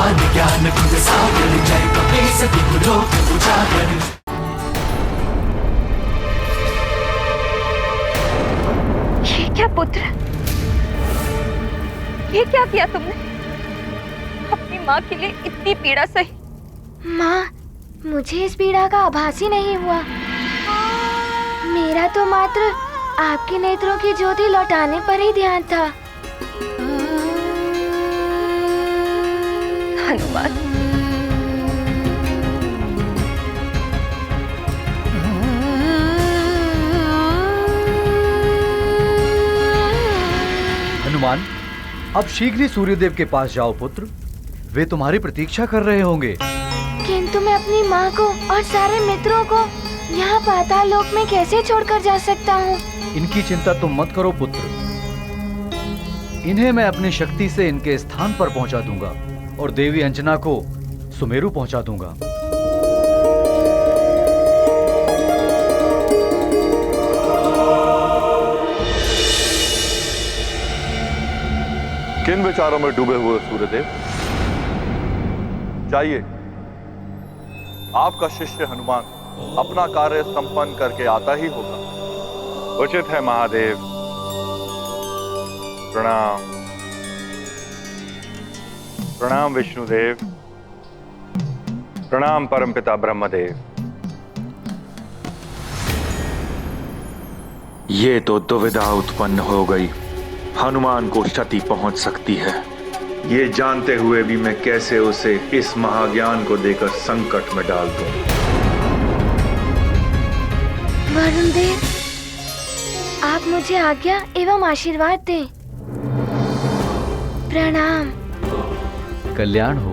हनुमान ज्ञान गुण सागर जय कपीस तिहु लोक उजागर। ये क्या पुत्र, ये क्या किया तुमने? अपनी माँ के लिए इतनी पीड़ा सही। माँ, मुझे इस पीड़ा का आभास ही नहीं हुआ। मेरा तो मात्र आपके नेत्रों की ज्योति लौटाने पर ही ध्यान था। हनुमान, हनुमान, अब शीघ्र ही सूर्यदेव के पास जाओ पुत्र, वे तुम्हारी प्रतीक्षा कर रहे होंगे। किंतु मैं अपनी माँ को और सारे मित्रों को यहाँ पाताल लोक में कैसे छोड़कर जा सकता हूँ? इनकी चिंता तुम मत करो पुत्र, इन्हें मैं अपनी शक्ति से इनके स्थान पर पहुंचा दूंगा और देवी अंजना को सुमेरु पहुंचा दूंगा। किन विचारों में डूबे हुए सूर्यदेव? जाइए, आपका शिष्य हनुमान अपना कार्य संपन्न करके आता ही होगा। उचित है महादेव। प्रणाम। प्रणाम विष्णुदेव। प्रणाम परमपिता ब्रह्मदेव। ये तो दुविधा उत्पन्न हो गई। हनुमान को क्षति पहुंच सकती है, ये जानते हुए भी मैं कैसे उसे इस महाज्ञान को देकर संकट में डाल दूं। वरुण देव, आप मुझे आज्ञा एवं आशीर्वाद दें। प्रणाम। कल्याण हो।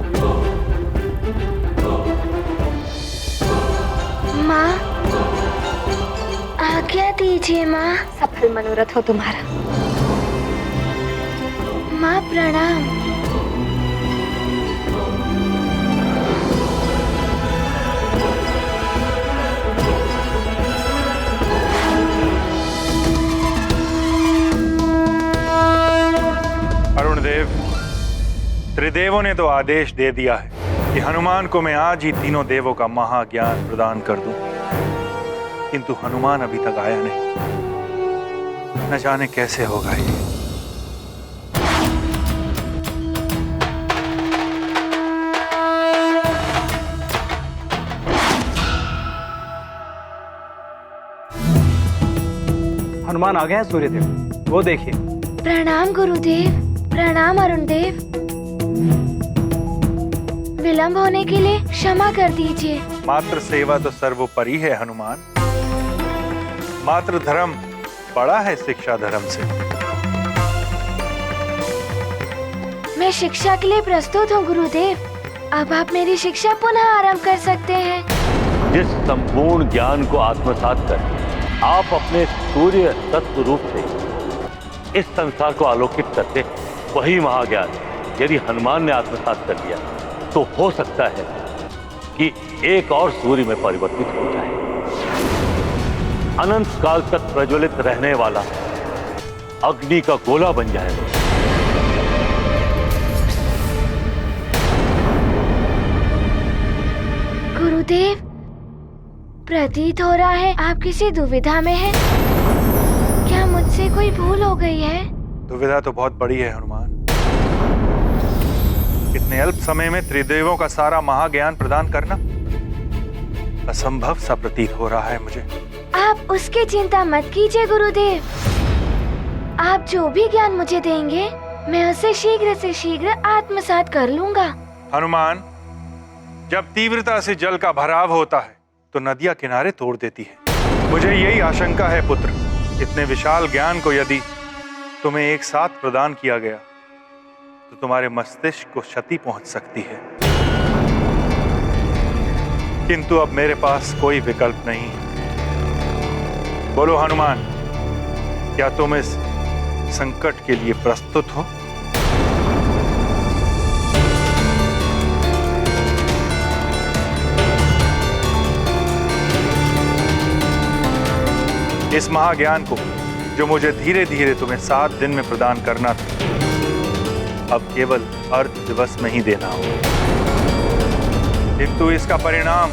माँ, आज्ञा दीजिए माँ। सफल मनोरथ हो तुम्हारा। माँ प्रणाम। अरुणदेव, त्रिदेवों ने तो आदेश दे दिया है कि हनुमान को मैं आज ही तीनों देवों का महाज्ञान प्रदान कर दूं, किंतु हनुमान अभी तक आया नहीं। न जाने कैसे होगा ये। हनुमान आ गए हैं सूर्यदेव, वो देखिए। प्रणाम गुरुदेव। प्रणाम अरुण देव। विलंब होने के लिए क्षमा कर दीजिए। मात्र सेवा तो सर्वोपरि है हनुमान। मात्र धर्म बड़ा है शिक्षा धर्म से। मैं शिक्षा के लिए प्रस्तुत हूँ गुरुदेव। अब आप मेरी शिक्षा पुनः आरंभ कर सकते हैं। जिस संपूर्ण ज्ञान को आत्मसात कर आप अपने सूर्य तत्व रूप से इस संसार को आलोकित करते, वही महाज्ञान यदि हनुमान ने आत्मसात कर लिया तो हो सकता है कि एक और सूर्य में परिवर्तित हो जाए, अनंत काल तक प्रज्वलित रहने वाला अग्नि का गोला बन जाए। गुरुदेव, प्रतीत हो रहा है आप किसी दुविधा में हैं। क्या मुझसे कोई भूल हो गई है? दुविधा तो बहुत बड़ी है हनुमान। इतने अल्प समय में त्रिदेवों का सारा महाज्ञान प्रदान करना असंभव सा प्रतीत हो रहा है मुझे। आप उसकी चिंता मत कीजिए गुरुदेव। आप जो भी ज्ञान मुझे देंगे मैं उसे शीघ्र से शीघ्र आत्मसात कर लूंगा। हनुमान, जब तीव्रता से जल का भराव होता है तो नदियां किनारे तोड़ देती है। मुझे यही आशंका है पुत्र, इतने विशाल ज्ञान को यदि तुम्हें एक साथ प्रदान किया गया तो तुम्हारे मस्तिष्क को क्षति पहुंच सकती है। किंतु अब मेरे पास कोई विकल्प नहीं है। बोलो हनुमान, क्या तुम इस संकट के लिए प्रस्तुत हो? इस महाज्ञान को जो मुझे धीरे धीरे तुम्हें 7 दिन में प्रदान करना था, अब केवल अर्ध दिवस में ही देना होगा। किंतु इसका परिणाम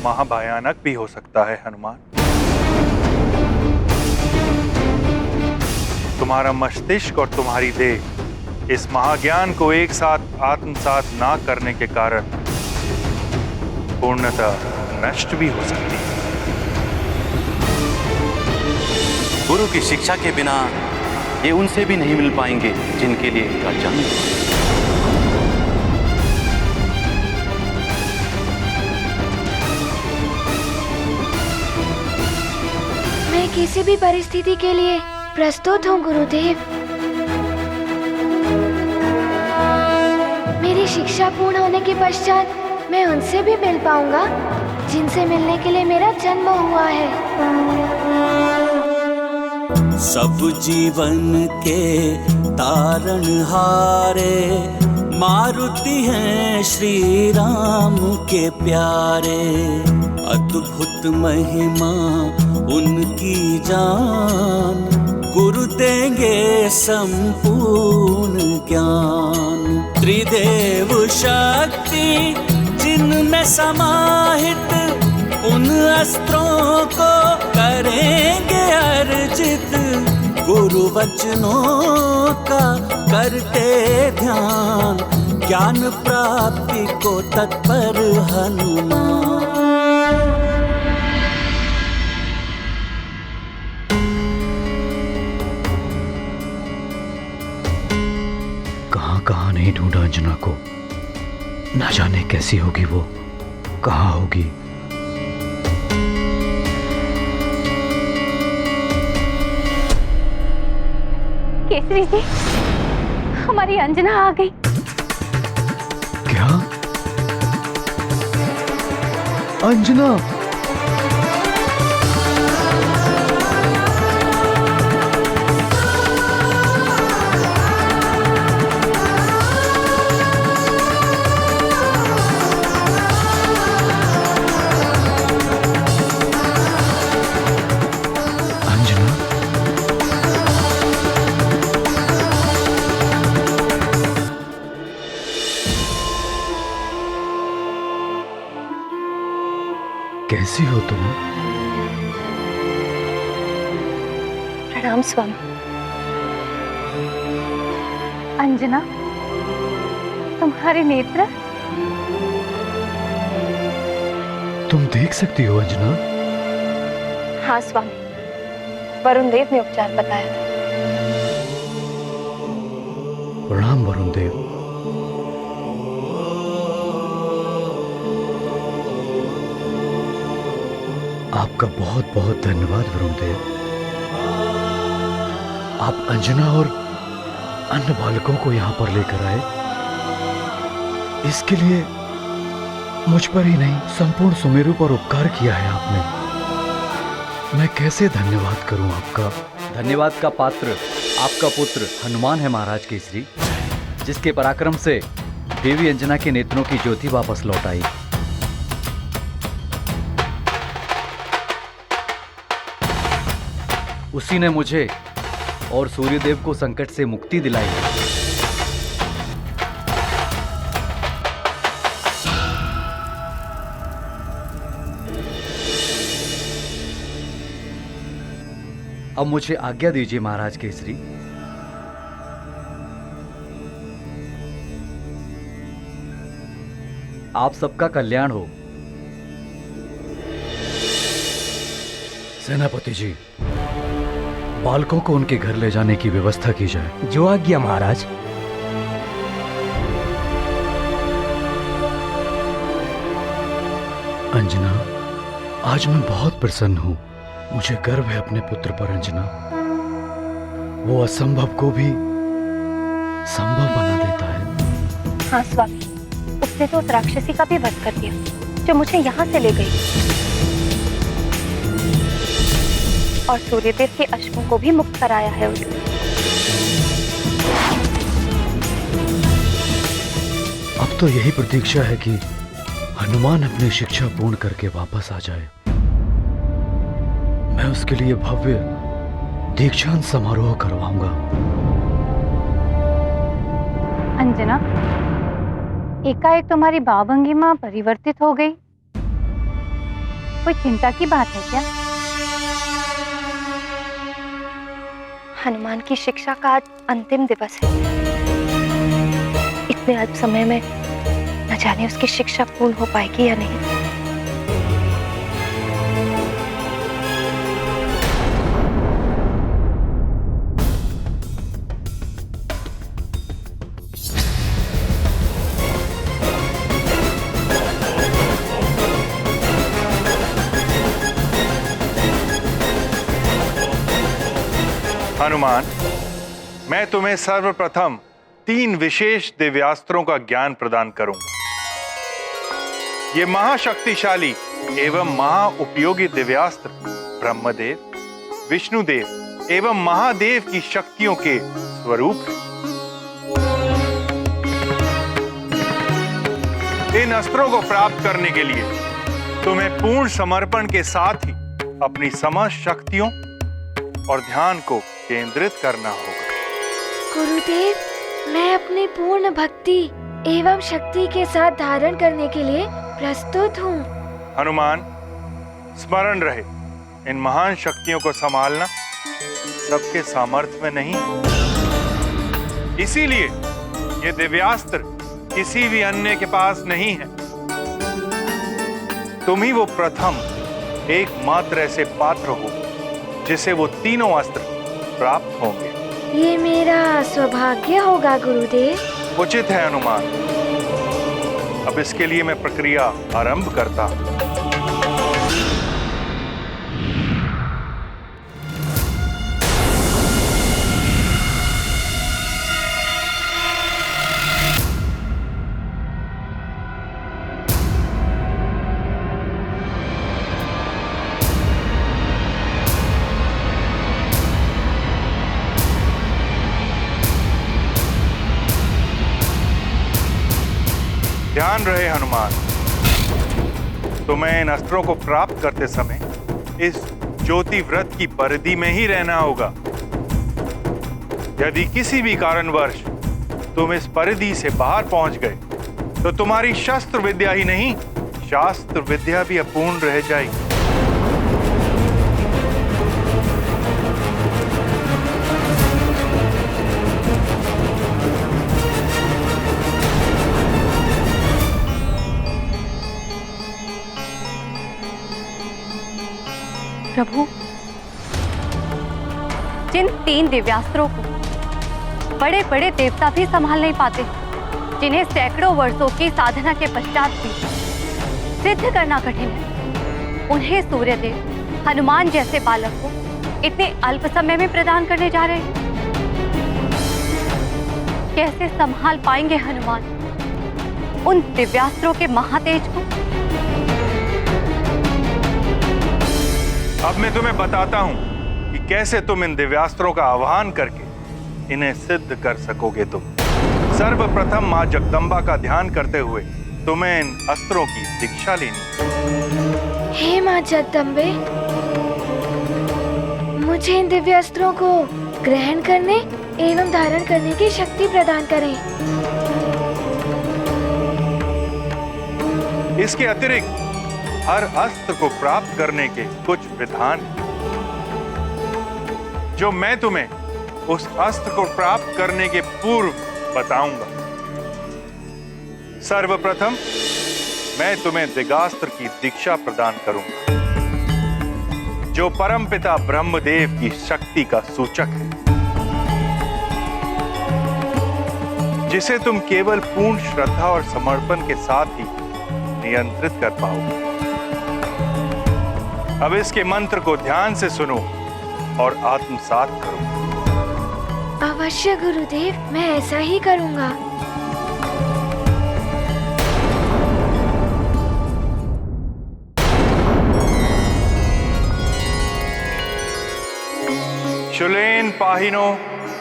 महाभयानक भी हो सकता है हनुमान। तुम्हारा मस्तिष्क और तुम्हारी देह इस महाज्ञान को एक साथ आत्मसात ना करने के कारण पूर्णतः नष्ट भी हो सकती है। गुरु की शिक्षा के बिना ये उनसे भी नहीं मिल पाएंगे जिनके लिए इनका जन्म हुआ। मैं किसी भी परिस्थिति के लिए प्रस्तुत हूँ गुरुदेव। मेरी शिक्षा पूर्ण होने के पश्चात मैं उनसे भी मिल पाऊंगा जिनसे मिलने के लिए मेरा जन्म हुआ है। सब जीवन के तारण हारे मारुति हैं श्री राम के प्यारे। अद्भुत महिमा उनकी जान, गुरु देंगे संपूर्ण ज्ञान। त्रिदेव शक्ति जिनमें समाहित, उन अस्त्रों को करेंगे अर्जित। गुरु वचनों का करते ध्यान, ज्ञान प्राप्ति को तत्पर हनुमान। कहाँ नहीं ढूंढा अंजना को, ना जाने कैसी होगी वो, कहाँ होगी। केसरी जी, हमारी अंजना आ गई। क्या? अंजना? कैसी हो तुम? प्रणाम स्वामी। अंजना, तुम्हारे नेत्र? तुम देख सकती हो अंजना? हाँ स्वामी, वरुण देव ने उपचार बताया था। प्रणाम वरुण देव। आपका बहुत बहुत धन्यवाद वरुण देव। आप अंजना और अन्य बालकों को यहाँ पर लेकर आए, इसके लिए मुझ पर ही नहीं संपूर्ण सुमेरु पर उपकार किया है आपने। मैं कैसे धन्यवाद करूं आपका। धन्यवाद का पात्र आपका पुत्र हनुमान है महाराज केसरी, जिसके पराक्रम से देवी अंजना के नेत्रों की ज्योति वापस लौट आई। उसी ने मुझे और सूर्यदेव को संकट से मुक्ति दिलाई है। अब मुझे आज्ञा दीजिए महाराज केसरी। आप सबका कल्याण हो। सेनापति जी, बालकों को उनके घर ले जाने की व्यवस्था की जाए। जो आज्ञा महाराज। अंजना, आज मैं बहुत प्रसन्न हूं। मुझे गर्व है अपने पुत्र पर अंजना। वो असंभव को भी संभव बना देता है। हाँ स्वामी, उसने तो उस राक्षसी का भी वध कर दिया जो मुझे यहाँ से ले गई, और सूर्यदेव के अश्वों को भी मुक्त कराया है उसने। अब तो यही प्रतीक्षा है कि हनुमान अपनी शिक्षा पूर्ण करके वापस आ जाए। मैं उसके लिए भव्य दीक्षांत समारोह करवाऊंगा। अंजना, एकाएक तुम्हारी भावभंगिमा परिवर्तित हो गई, कोई चिंता की बात है क्या? हनुमान की शिक्षा का आज अंतिम दिवस है। इतने अल्प समय में न जाने उसकी शिक्षा पूर्ण हो पाएगी या नहीं। हनुमान, मैं तुम्हें सर्वप्रथम 3 विशेष दिव्यास्त्रों का ज्ञान प्रदान करूंगा। ये महाशक्तिशाली एवं महाउपयोगी दिव्यास्त्र ब्रह्मदेव, विष्णुदेव एवं महादेव की शक्तियों के स्वरूप हैं। इन अस्त्रों को प्राप्त करने के लिए तुम्हें पूर्ण समर्पण के साथ ही अपनी समस्त शक्तियों और ध्यान को केंद्रित करना होगा। गुरुदेव, मैं अपनी पूर्ण भक्ति एवं शक्ति के साथ धारण करने के लिए प्रस्तुत हूँ। हनुमान, स्मरण रहे, इन महान शक्तियों को संभालना सबके सामर्थ्य में नहीं। इसीलिए ये दिव्यास्त्र किसी भी अन्य के पास नहीं है। तुम ही वो प्रथम एकमात्र ऐसे पात्र हो जिसे वो तीनों अस्त्र प्राप्त होंगे। ये मेरा सौभाग्य होगा गुरुदेव। उचित है हनुमान। अब इसके लिए मैं प्रक्रिया आरंभ करता हूं। ध्यान रहे हनुमान, तुम्हें इन अस्त्रों को प्राप्त करते समय इस ज्योति व्रत की परिधि में ही रहना होगा। यदि किसी भी कारणवश तुम इस परिधि से बाहर पहुंच गए तो तुम्हारी शस्त्र विद्या ही नहीं, शास्त्र विद्या भी अपूर्ण रह जाएगी। प्रभु, जिन 3 दिव्यास्त्रों को बड़े बड़े देवता भी संभाल नहीं पाते, जिन्हें सैकड़ों वर्षों की साधना के पश्चात भी सिद्ध करना कठिन है, उन्हें सूर्यदेव हनुमान जैसे बालक को इतने अल्प समय में प्रदान करने जा रहे हैं। कैसे संभाल पाएंगे हनुमान उन दिव्यास्त्रों के महातेज को? अब मैं तुम्हें बताता हूं कि कैसे तुम इन दिव्यास्त्रों का आह्वान करके इन्हें सिद्ध कर सकोगे। तुम सर्वप्रथम मां जगदम्बा का ध्यान करते हुए तुम्हें इन अस्त्रों की दीक्षा लेनी। हे मां जगदम्बे, मुझे इन दिव्य अस्त्रों को ग्रहण करने एवं धारण करने की शक्ति प्रदान करें। इसके अतिरिक्त हर अस्त्र को प्राप्त करने के कुछ विधान हैं, जो मैं तुम्हें उस अस्त्र को प्राप्त करने के पूर्व बताऊंगा। सर्वप्रथम मैं तुम्हें दिगास्त्र की दीक्षा प्रदान करूंगा, जो परमपिता ब्रह्मदेव की शक्ति का सूचक है, जिसे तुम केवल पूर्ण श्रद्धा और समर्पण के साथ ही नियंत्रित कर पाओगे। अब इसके मंत्र को ध्यान से सुनो और आत्मसात करो। अवश्य गुरुदेव, मैं ऐसा ही करूंगा। शुलेन पाहिनो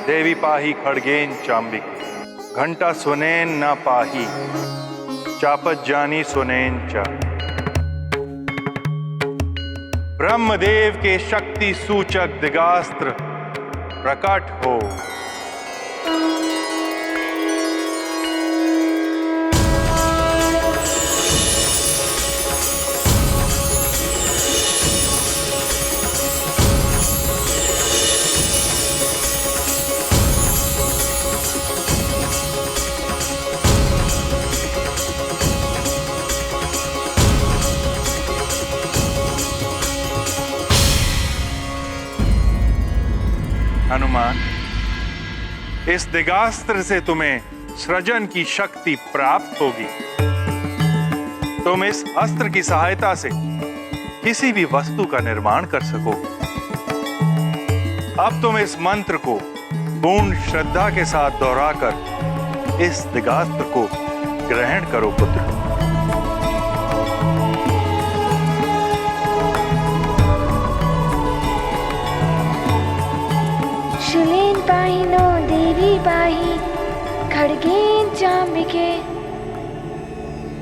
देवी पाही खड़गेन चांबिक, घंटा सुनेन ना पाही चापत जानी सुनेन चा। ब्रह्मदेव के शक्ति सूचक दिगास्त्र प्रकट हो। हनुमान, इस दिगास्त्र से तुम्हें सृजन की शक्ति प्राप्त होगी। तुम इस अस्त्र की सहायता से किसी भी वस्तु का निर्माण कर सकोगे। अब तुम इस मंत्र को पूर्ण श्रद्धा के साथ दोहराकर इस दिगास्त्र को ग्रहण करो पुत्र। शूलेन पाहिनो देवी पाहि खड्गेन चाम्बिके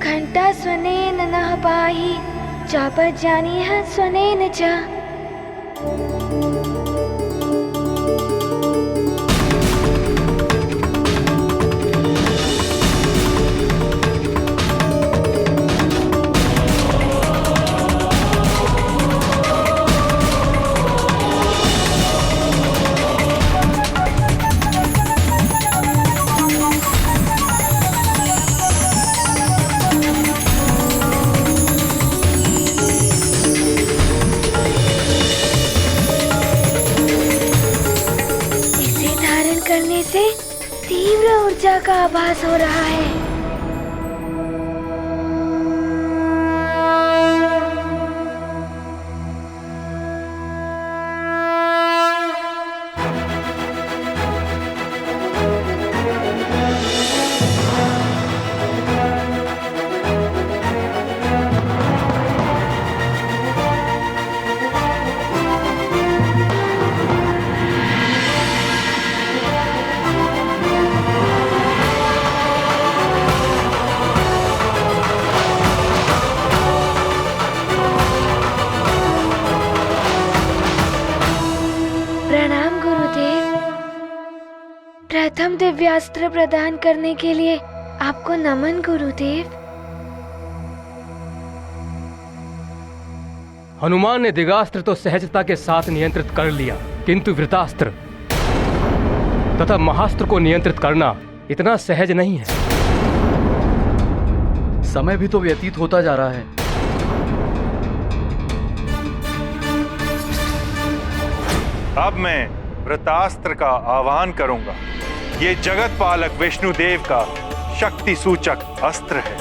घंटा स्वनेन नः पाहि चापज्ञानीः स्वनेन च। करने से तीव्र ऊर्जा का आभास हो रहा है। प्रथम दिव्यास्त्र प्रदान करने के लिए आपको नमन गुरुदेव। हनुमान ने दिगास्त्र तो सहजता के साथ नियंत्रित कर लिया, किंतु वृतास्त्र तथा महास्त्र को नियंत्रित करना इतना सहज नहीं है। समय भी तो व्यतीत होता जा रहा है। अब मैं वृतास्त्र का आह्वान करूंगा। ये जगत पालक विष्णु देव का शक्ति सूचक अस्त्र है।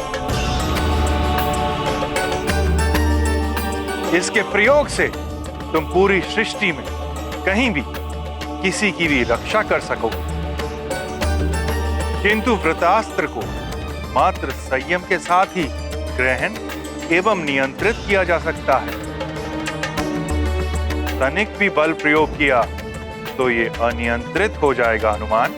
इसके प्रयोग से तुम पूरी सृष्टि में कहीं भी किसी की भी रक्षा कर सकोगे, किंतु वृतास्त्र को मात्र संयम के साथ ही ग्रहण एवं नियंत्रित किया जा सकता है। तनिक भी बल प्रयोग किया तो ये अनियंत्रित हो जाएगा हनुमान।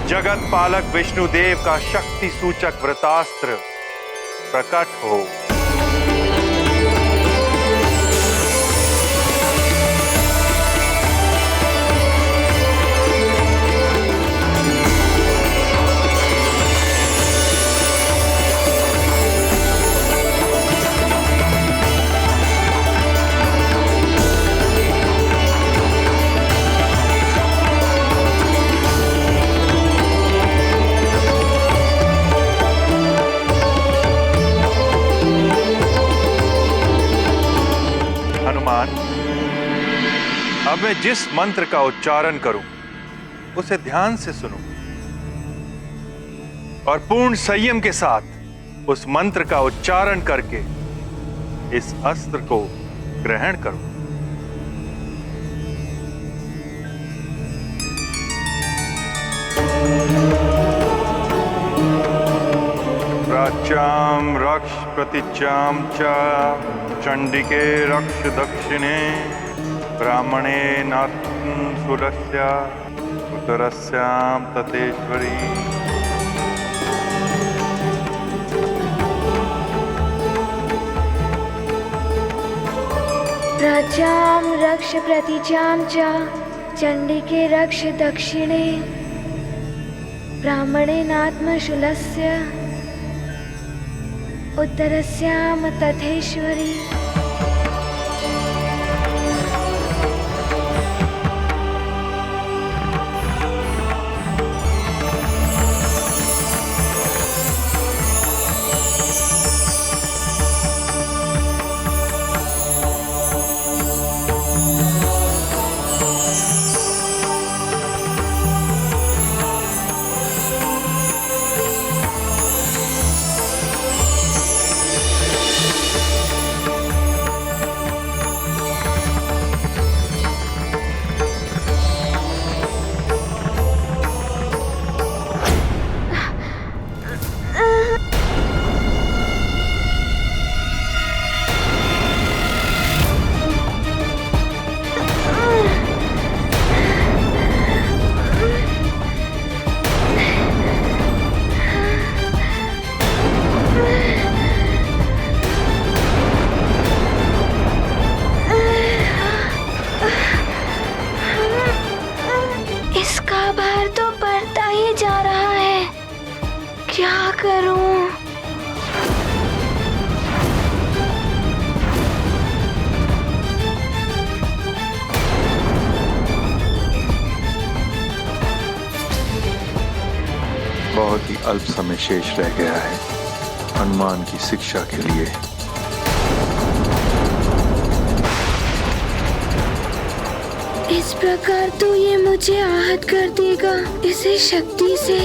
जगत पालक विष्णु देव का शक्ति सूचक वृतास्त्र प्रकट हो। अब मैं जिस मंत्र का उच्चारण करूं उसे ध्यान से सुनो और पूर्ण संयम के साथ उस मंत्र का उच्चारण करके इस अस्त्र को ग्रहण करो। प्राच्याम रक्ष प्रतिच्याम च चंडिके रक्ष दक्षिणे ब्राह्मणे नाथुलस्य उत्तरस्याम ततेश्वरी। प्राच्याम रक्ष प्रतिचाम च चंडिके रक्ष दक्षिणे ब्राह्मणे नात्मशूलस्य उत्तरस्याम तथेश्वरी। बहुत ही अल्प समय शेष रह गया है हनुमान की शिक्षा के लिए। इस प्रकार तो ये मुझे आहत कर देगा इसे शक्ति से।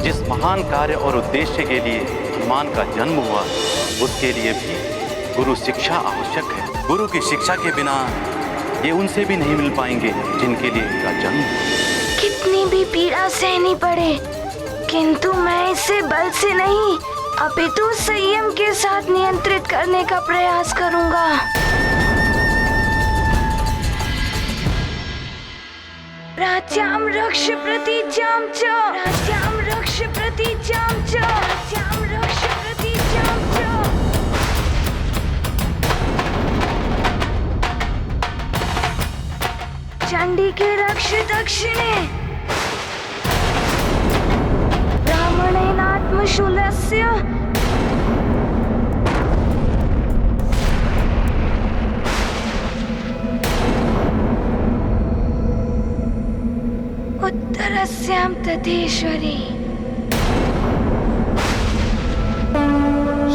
जिस महान कार्य और उद्देश्य के लिए हनुमान का जन्म हुआ, उसके लिए भी गुरु शिक्षा आवश्यक है। गुरु की शिक्षा के बिना ये उनसे भी नहीं मिल पाएंगे जिनके लिए इनका जन्म हुआ। कितनी भी पीड़ा सहनी पड़े, किंतु मैं इसे बल से नहीं अपितु संयम के साथ नियंत्रित करने का प्रयास करूंगा। राज्याम रक्ष प्रतीचाम च, राज्याम रक्ष प्रतीचाम च, राज्याम रक्ष प्रतीचाम च। चंडी के रक्ष दक्षिणे, ब्राह्मणेनात्मशूलस्य उत्तरस्यां तथेश्वरी।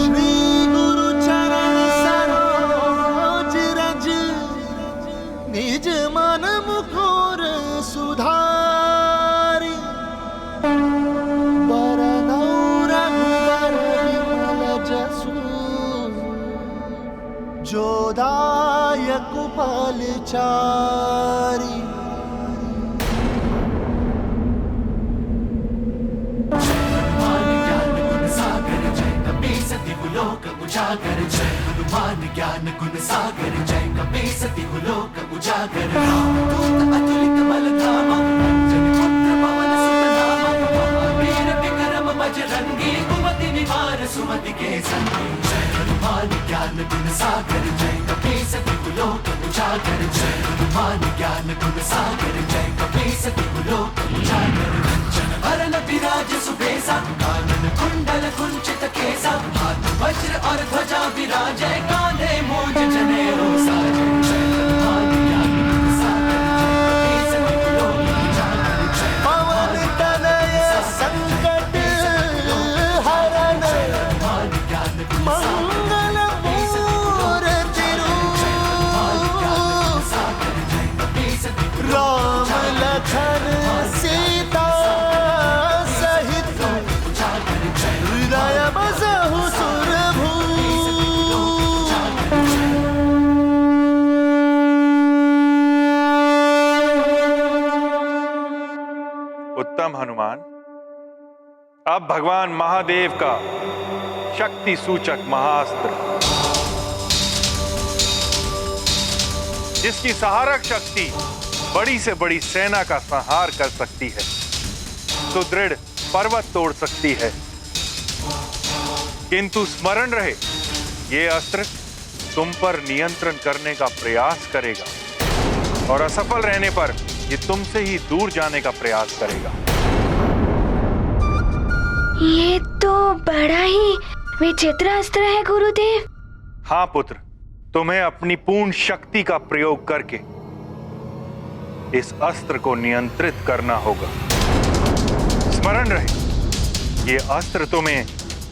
श्री गुरु चरण सरोज रज, निज मन मुकुर सुधारी। बरनौ रघुबर विमल जसु, जो दायक फलचारी। उजागर जय हनुमान ज्ञान गुण सागर, जय कपीसति लोक उजागर। रामदूत अतुलित बल धामा, अंजनी पुत्र पवन सुत नामा। वीर विक्रम बजरंगी, कुमति निवार सुमति के संगी। जय हनुमान ज्ञान गुण सागर, जय कपीसति लोक उजागर। जय हनुमान ज्ञान गुण सागर, जय कपीसति लोक उजागर। कंचन बरन विराज सुबेसा, कानन कुंडल कुंचित केसा। हाथ वज्र और ध्वजा विराजै, कांधे मूंज जनेऊ साजै। जय हनुमान ज्ञान गुण सागर, जय कपीसति लोक उजागर। जय पवन तनय संकट हरण, मंगल मूर्ति रूप। राम लखन सीता सहित, हृदय बसहु सुरभू। उत्तम हनुमान, अब भगवान महादेव का शक्ति सूचक महाअस्त्र, जिसकी सहारक शक्ति बड़ी से बड़ी सेना का संहार कर सकती है, सुदृढ़ पर्वत तोड़ सकती है, किंतु स्मरण रहे ये अस्त्र तुम पर नियंत्रण करने का प्रयास करेगा और असफल रहने पर ये तुमसे ही दूर जाने का प्रयास करेगा। ये तो बड़ा ही विचित्र अस्त्र है गुरुदेव। हाँ पुत्र, तुम्हें अपनी पूर्ण शक्ति का प्रयोग करके इस अस्त्र को नियंत्रित करना होगा। स्मरण रहे ये अस्त्र तुम्हें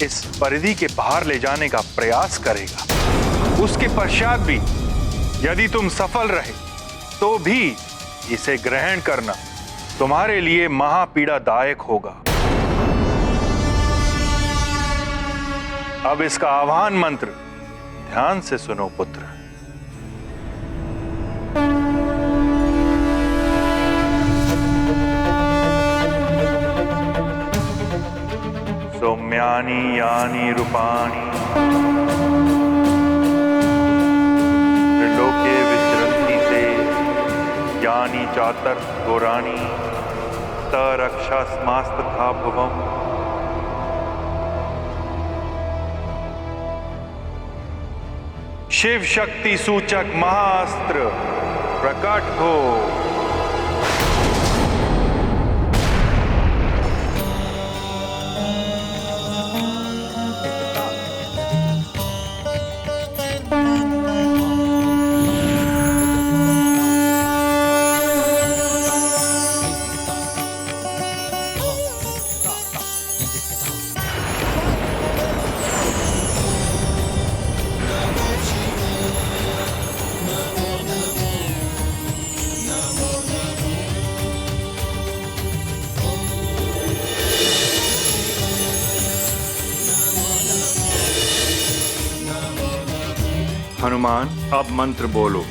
इस परिधि के बाहर ले जाने का प्रयास करेगा। उसके पश्चात भी यदि तुम सफल रहे तो भी इसे ग्रहण करना तुम्हारे लिए महापीड़ादायक होगा। अब इसका आह्वान मंत्र ध्यान से सुनो पुत्र। सौम्यानि यानि रूपाणि त्रिलोके विचरन्ति ते यानि चातर घोराणि तरक्षास्मास्तथा भुवम्। शिव शक्ति सूचक महाअस्त्र प्रकट हो। हनुमान, अब मंत्र बोलो।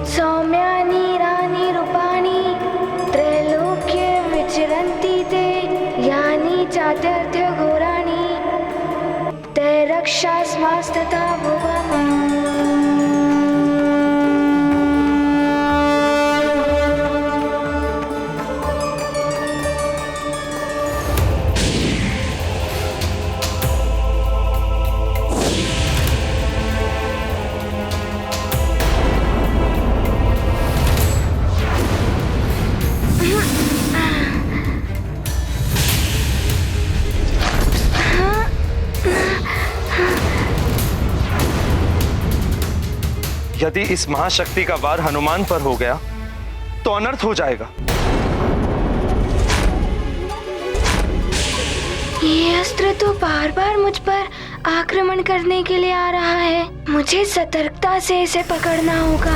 सौम्यानि रानि रूपाणि त्रैलोक्ये विचरन्ति ते यानि चातुर्थ घोराणि तैरक्षास्मास्तथा भुवम्। यदि इस महाशक्ति का वार हनुमान पर हो गया तो अनर्थ हो जाएगा। ये अस्त्र तो बार बार मुझ पर आक्रमण करने के लिए आ रहा है। मुझे सतर्कता से इसे पकड़ना होगा।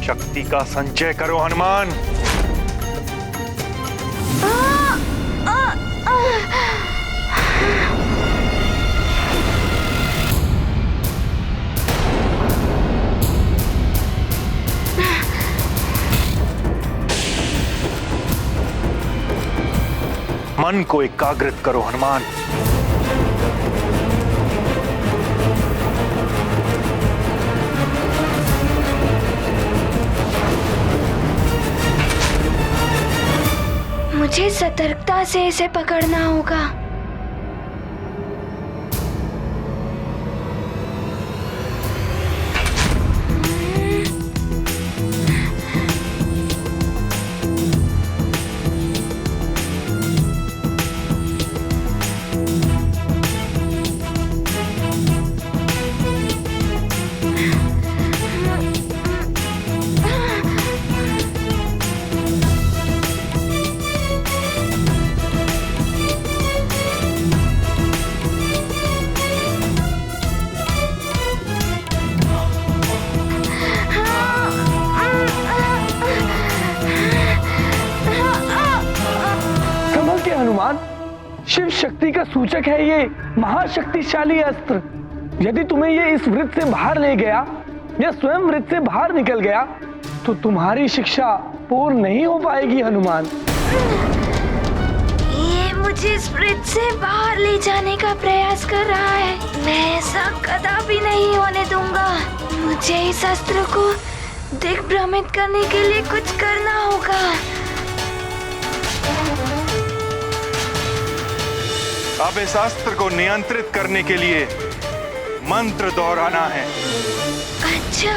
शक्ति का संचय करो हनुमान। मन को एकाग्रित करो हनुमान। मुझे सतर्कता से इसे पकड़ना होगा। हनुमान, शिव शक्ति का सूचक है ये महाशक्तिशाली अस्त्र। यदि तुम्हें ये इस वृत्त से बाहर ले गया या स्वयं वृत्त से बाहर निकल गया तो तुम्हारी शिक्षा पूर्ण नहीं हो पाएगी हनुमान। ये मुझे इस वृत्त से बाहर ले जाने का प्रयास कर रहा है। मैं ऐसा कदापि नहीं होने दूंगा। मुझे इस अस्त्र को दिग्भ्रमित करने के लिए कुछ करना होगा। अब इस अस्त्र को नियंत्रित करने के लिए मंत्र दोहराना है। अच्छा,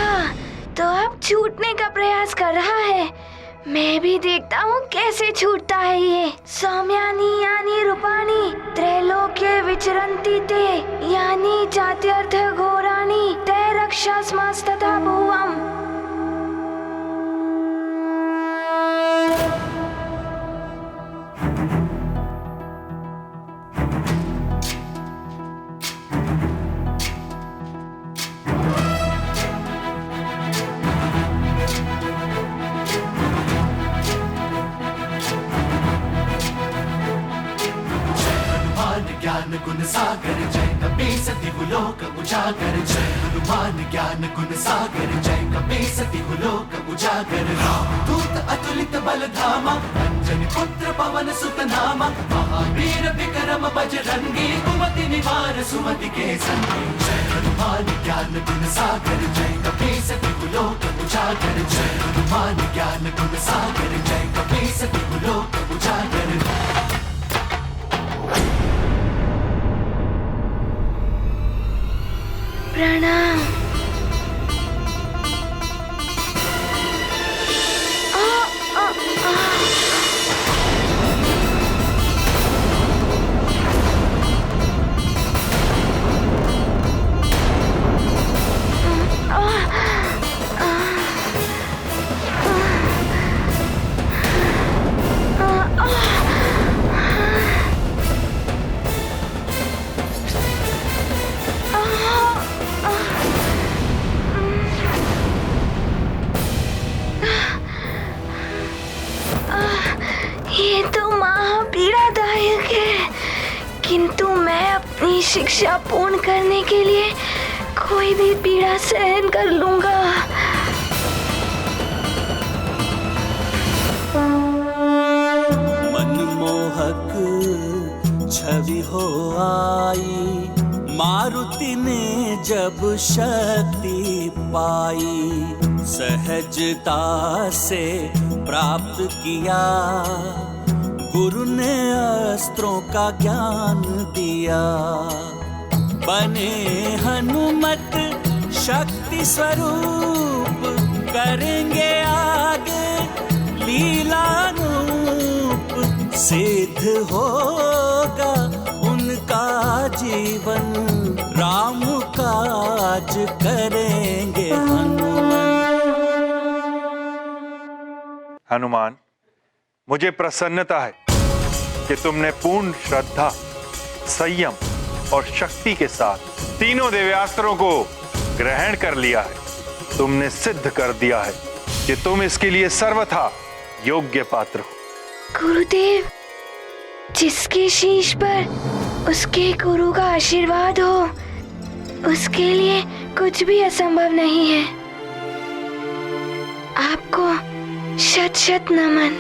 तो अब छूटने का प्रयास कर रहा है। मैं भी देखता हूँ कैसे छूटता है ये। सौम्यानी यानी रूपाणी त्रैलोक्य विचरन्ति ते यानी जात्यर्थ घोराणी ते रक्षास्मस्तथा भुवम्। ज्ञान गुण सागर जय कपीस तिहुलोक उजागर। जय हनुमान ज्ञान गुण सागर जय कपीस तिहुलोक उजागर। रामदूत अतुलित बल धामा अंजनी पुत्र पवन सुत नामा। महावीर विक्रम बजरंगी कुमति निवार सुमति के संगी। जय हनुमान ज्ञान गुण सागर जय कपीस तिहुलोक उजागर। जय हनुमान ज्ञान गुण सागर जय कपीस तिहुलोक उजागर। प्रणाम। ये तो महापीड़ादायक है, किंतु मैं अपनी शिक्षा पूर्ण करने के लिए कोई भी पीड़ा सहन कर लूंगा। मनमोहक छवि हो आई मारुति ने जब शक्ति पाई। सहजता से प्राप्त किया गुरु ने अस्त्रों का ज्ञान दिया। बने हनुमत शक्ति स्वरूप करेंगे आगे लीलानूप। सिद्ध होगा उनका जीवन राम काज करेंगे हनुमान। मुझे प्रसन्नता है कि तुमने पूर्ण श्रद्धा, संयम और शक्ति के साथ तीनों दिव्यास्त्रों को ग्रहण कर लिया है। तुमने सिद्ध कर दिया है कि तुम इसके लिए सर्वथा योग्य पात्र हो। गुरुदेव, जिसके शीश पर उसके गुरु का आशीर्वाद हो उसके लिए कुछ भी असंभव नहीं है। आपको शत शत नमन।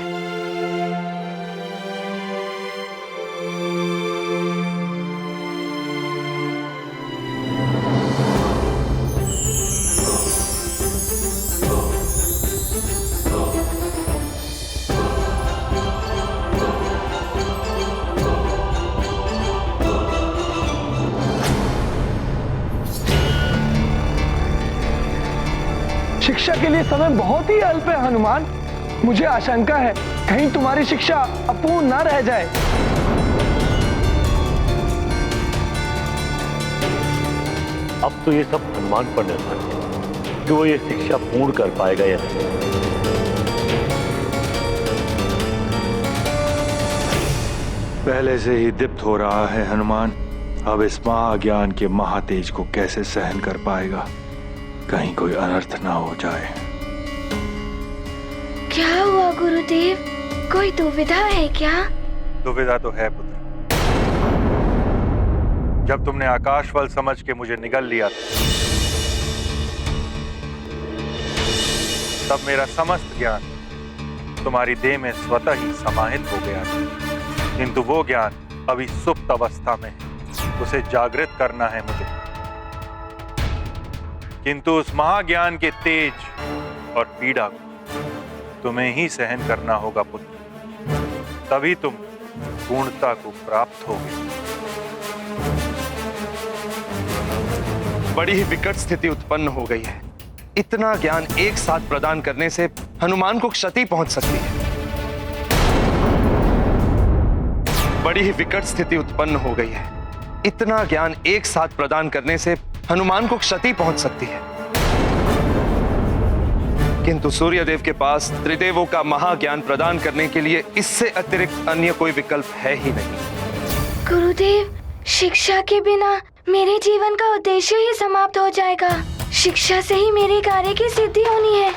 शिक्षा के लिए समय बहुत ही अल्प है हनुमान। मुझे आशंका है कहीं तुम्हारी शिक्षा अपूर्ण न रह जाए। अब तो ये सब हनुमान पर निर्भर है कि वो ये शिक्षा पूर्ण कर पाएगा या नहीं। पहले से ही दीप्त हो रहा है हनुमान। अब इस महाज्ञान के महातेज को कैसे सहन कर पाएगा? कहीं कोई अनर्थ ना हो जाए। क्या हुआ गुरुदेव? कोई दुविधा है क्या? दुविधा तो है पुत्र। जब तुमने आकाशवल समझ के मुझे निगल लिया था, तब मेरा समस्त ज्ञान तुम्हारी देह में स्वतः ही समाहित हो गया था। किंतु वो ज्ञान अभी सुप्त अवस्था में है, उसे जागृत करना है मुझे। किंतु उस महाज्ञान के तेज और पीड़ा को तुम्हें ही सहन करना होगा पुत्र, तभी तुम पूर्णता को प्राप्त होगे। बड़ी ही विकट स्थिति उत्पन्न हो गई है। इतना ज्ञान एक साथ प्रदान करने से हनुमान को क्षति पहुंच सकती है। बड़ी ही विकट स्थिति उत्पन्न हो गई है। इतना ज्ञान एक साथ प्रदान करने से हनुमान को क्षति पहुंच सकती है, किंतु सूर्यदेव के पास त्रिदेवों का महाज्ञान प्रदान करने के लिए इससे अतिरिक्त अन्य कोई विकल्प है ही नहीं। गुरुदेव, शिक्षा के बिना मेरे जीवन का उद्देश्य ही समाप्त हो जाएगा। शिक्षा से ही मेरे कार्य की सिद्धि होनी है।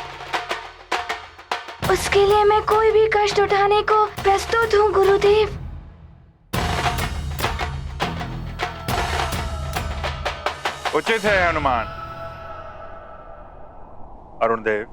उसके लिए मैं कोई भी कष्ट उठाने को प्रस्तुत हूँ गुरुदेव। उचित है हनुमान। अरुणदेव,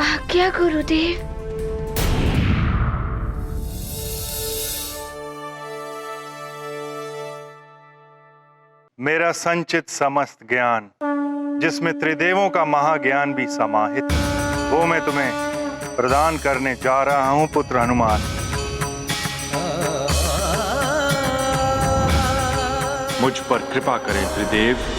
आज्ञा गुरुदेव। मेरा संचित समस्त ज्ञान, जिसमें त्रिदेवों का महाज्ञान भी समाहित है, वो मैं तुम्हें प्रदान करने जा रहा हूं पुत्र हनुमान। मुझ पर कृपा करें त्रिदेव।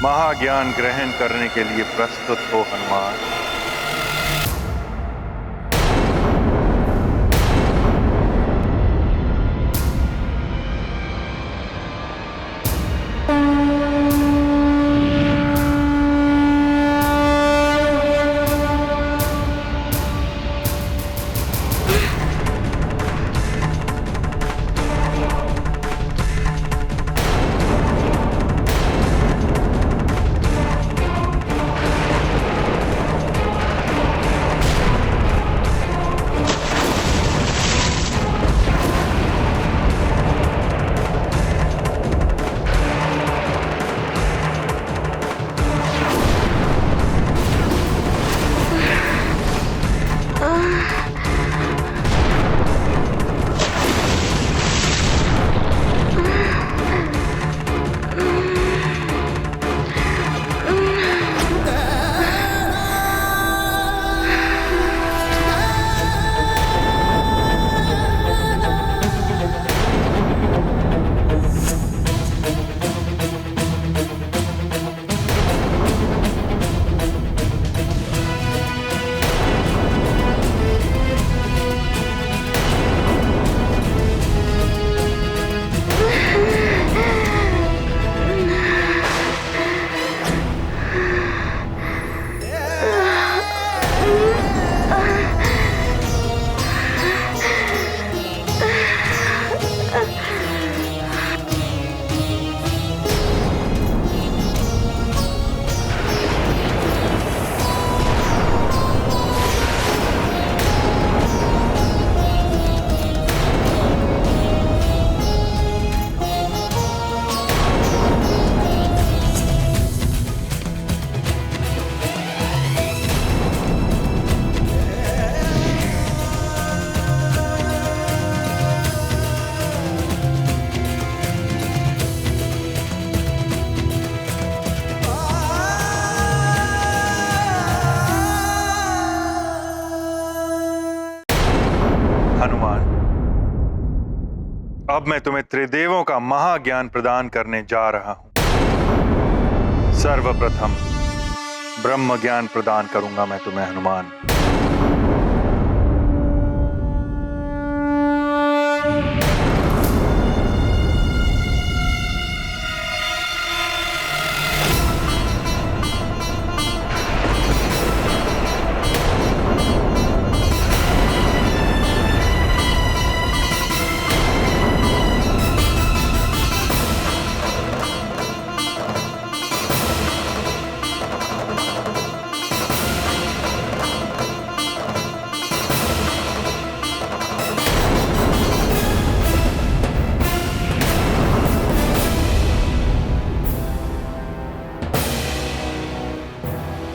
महाज्ञान ग्रहण करने के लिए प्रस्तुत हो हनुमान। अब मैं तुम्हें त्रिदेवों का महाज्ञान प्रदान करने जा रहा हूं। सर्वप्रथम ब्रह्म ज्ञान प्रदान करूंगा मैं तुम्हें हनुमान।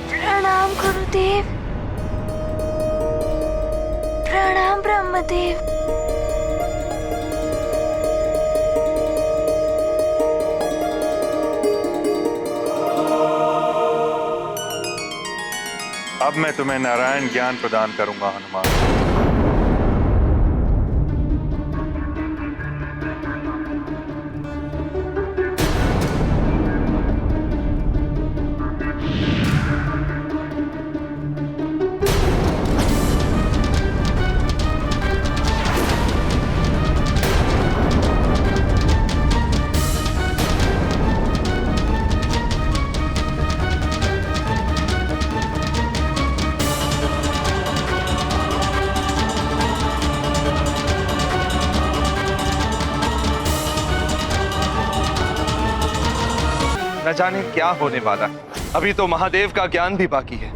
प्रणाम गुरुदेव। प्रणाम ब्रह्मदेव। अब मैं तुम्हें नारायण ज्ञान प्रदान करूंगा हनुमान। न जाने क्या होने वाला है। अभी तो महादेव का ज्ञान भी बाकी है।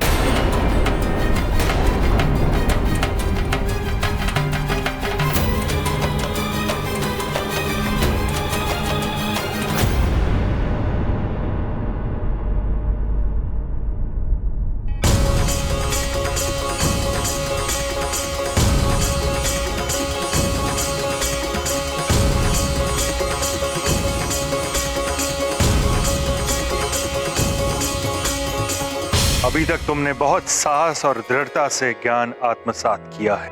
अभी तक तुमने बहुत साहस और दृढ़ता से ज्ञान आत्मसात किया है।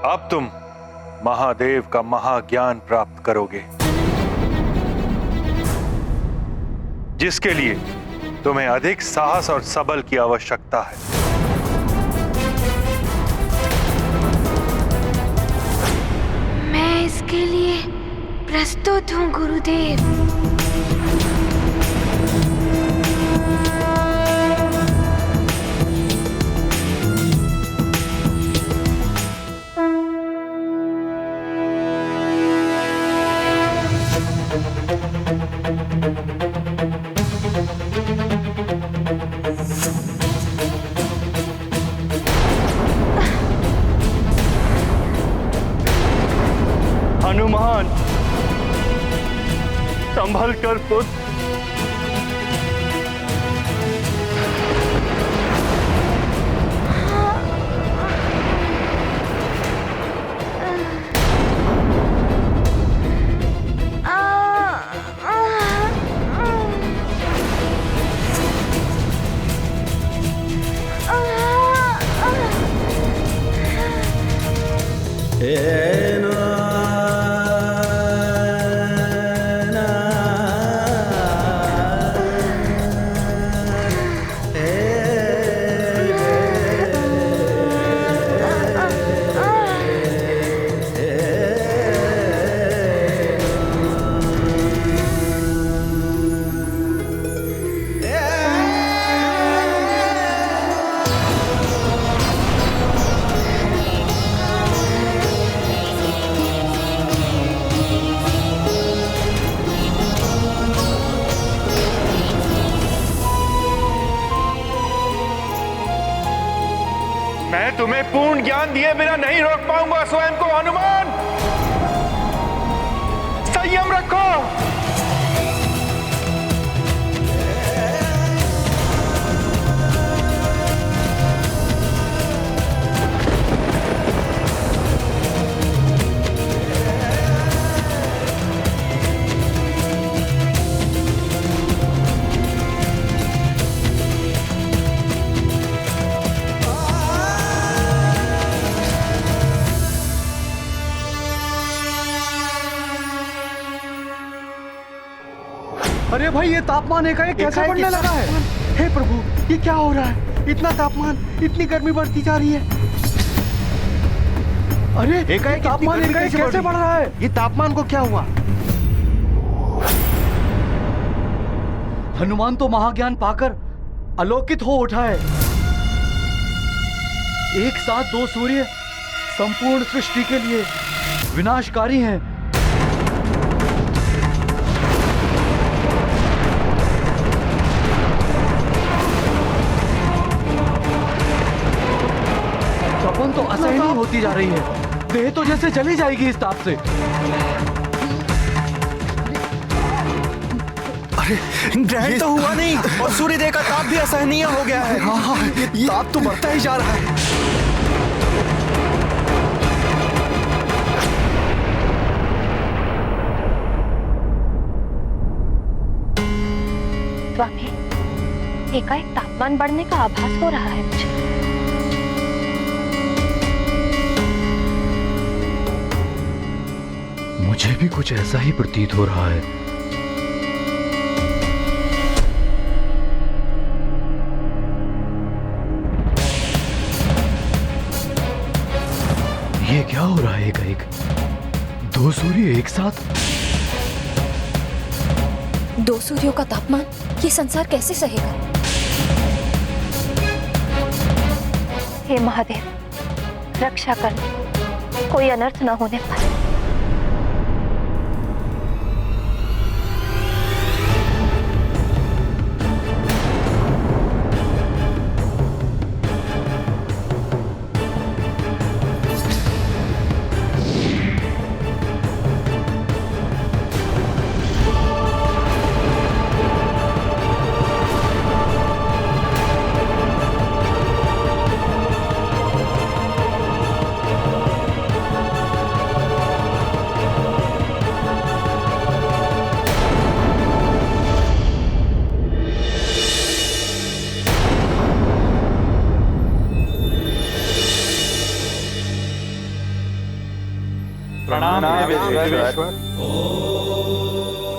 अब तुम महादेव का महाज्ञान प्राप्त करोगे, जिसके लिए तुम्हें अधिक साहस और सबल की आवश्यकता है। मैं इसके लिए प्रस्तुत हूँ गुरुदेव। हनुमान, संभल कर पुत्र। मैं तुम्हें पूर्ण ज्ञान दिए बिना नहीं रोक पाऊंगा स्वयं को हनुमान। संयम रखो। अरे भाई ये तापमान एकाएक कैसे बढ़ने लगा है? हे प्रभु, ये क्या हो रहा है? इतना तापमान, इतनी गर्मी बढ़ती जा रही है। अरे तापमान एकाएक कैसे बढ़ रहा है? ये तापमान को क्या हुआ? हनुमान तो महाज्ञान पाकर अलौकित हो उठा है। एक साथ दो सूर्य संपूर्ण सृष्टि के लिए विनाशकारी हैं। तपन तो असहनीय होती जा रही है। देह तो जैसे जली जाएगी इस ताप से। ग्रहण तो हुआ नहीं और सूर्यदेव का ताप भी असहनीय हो गया है। हाँ, ये ताप तो बढ़ता ही जा रहा है। स्वामी, एकाएक तापमान बढ़ने का आभास हो रहा है मुझे। मुझे भी कुछ ऐसा ही प्रतीत हो रहा है। ये क्या हो रहा है? एकाएक दो सूर्य एक साथ? दो सूर्यों का तापमान ये संसार कैसे सहेगा? हे महादेव, रक्षा करना, कोई अनर्थ न होने पाए।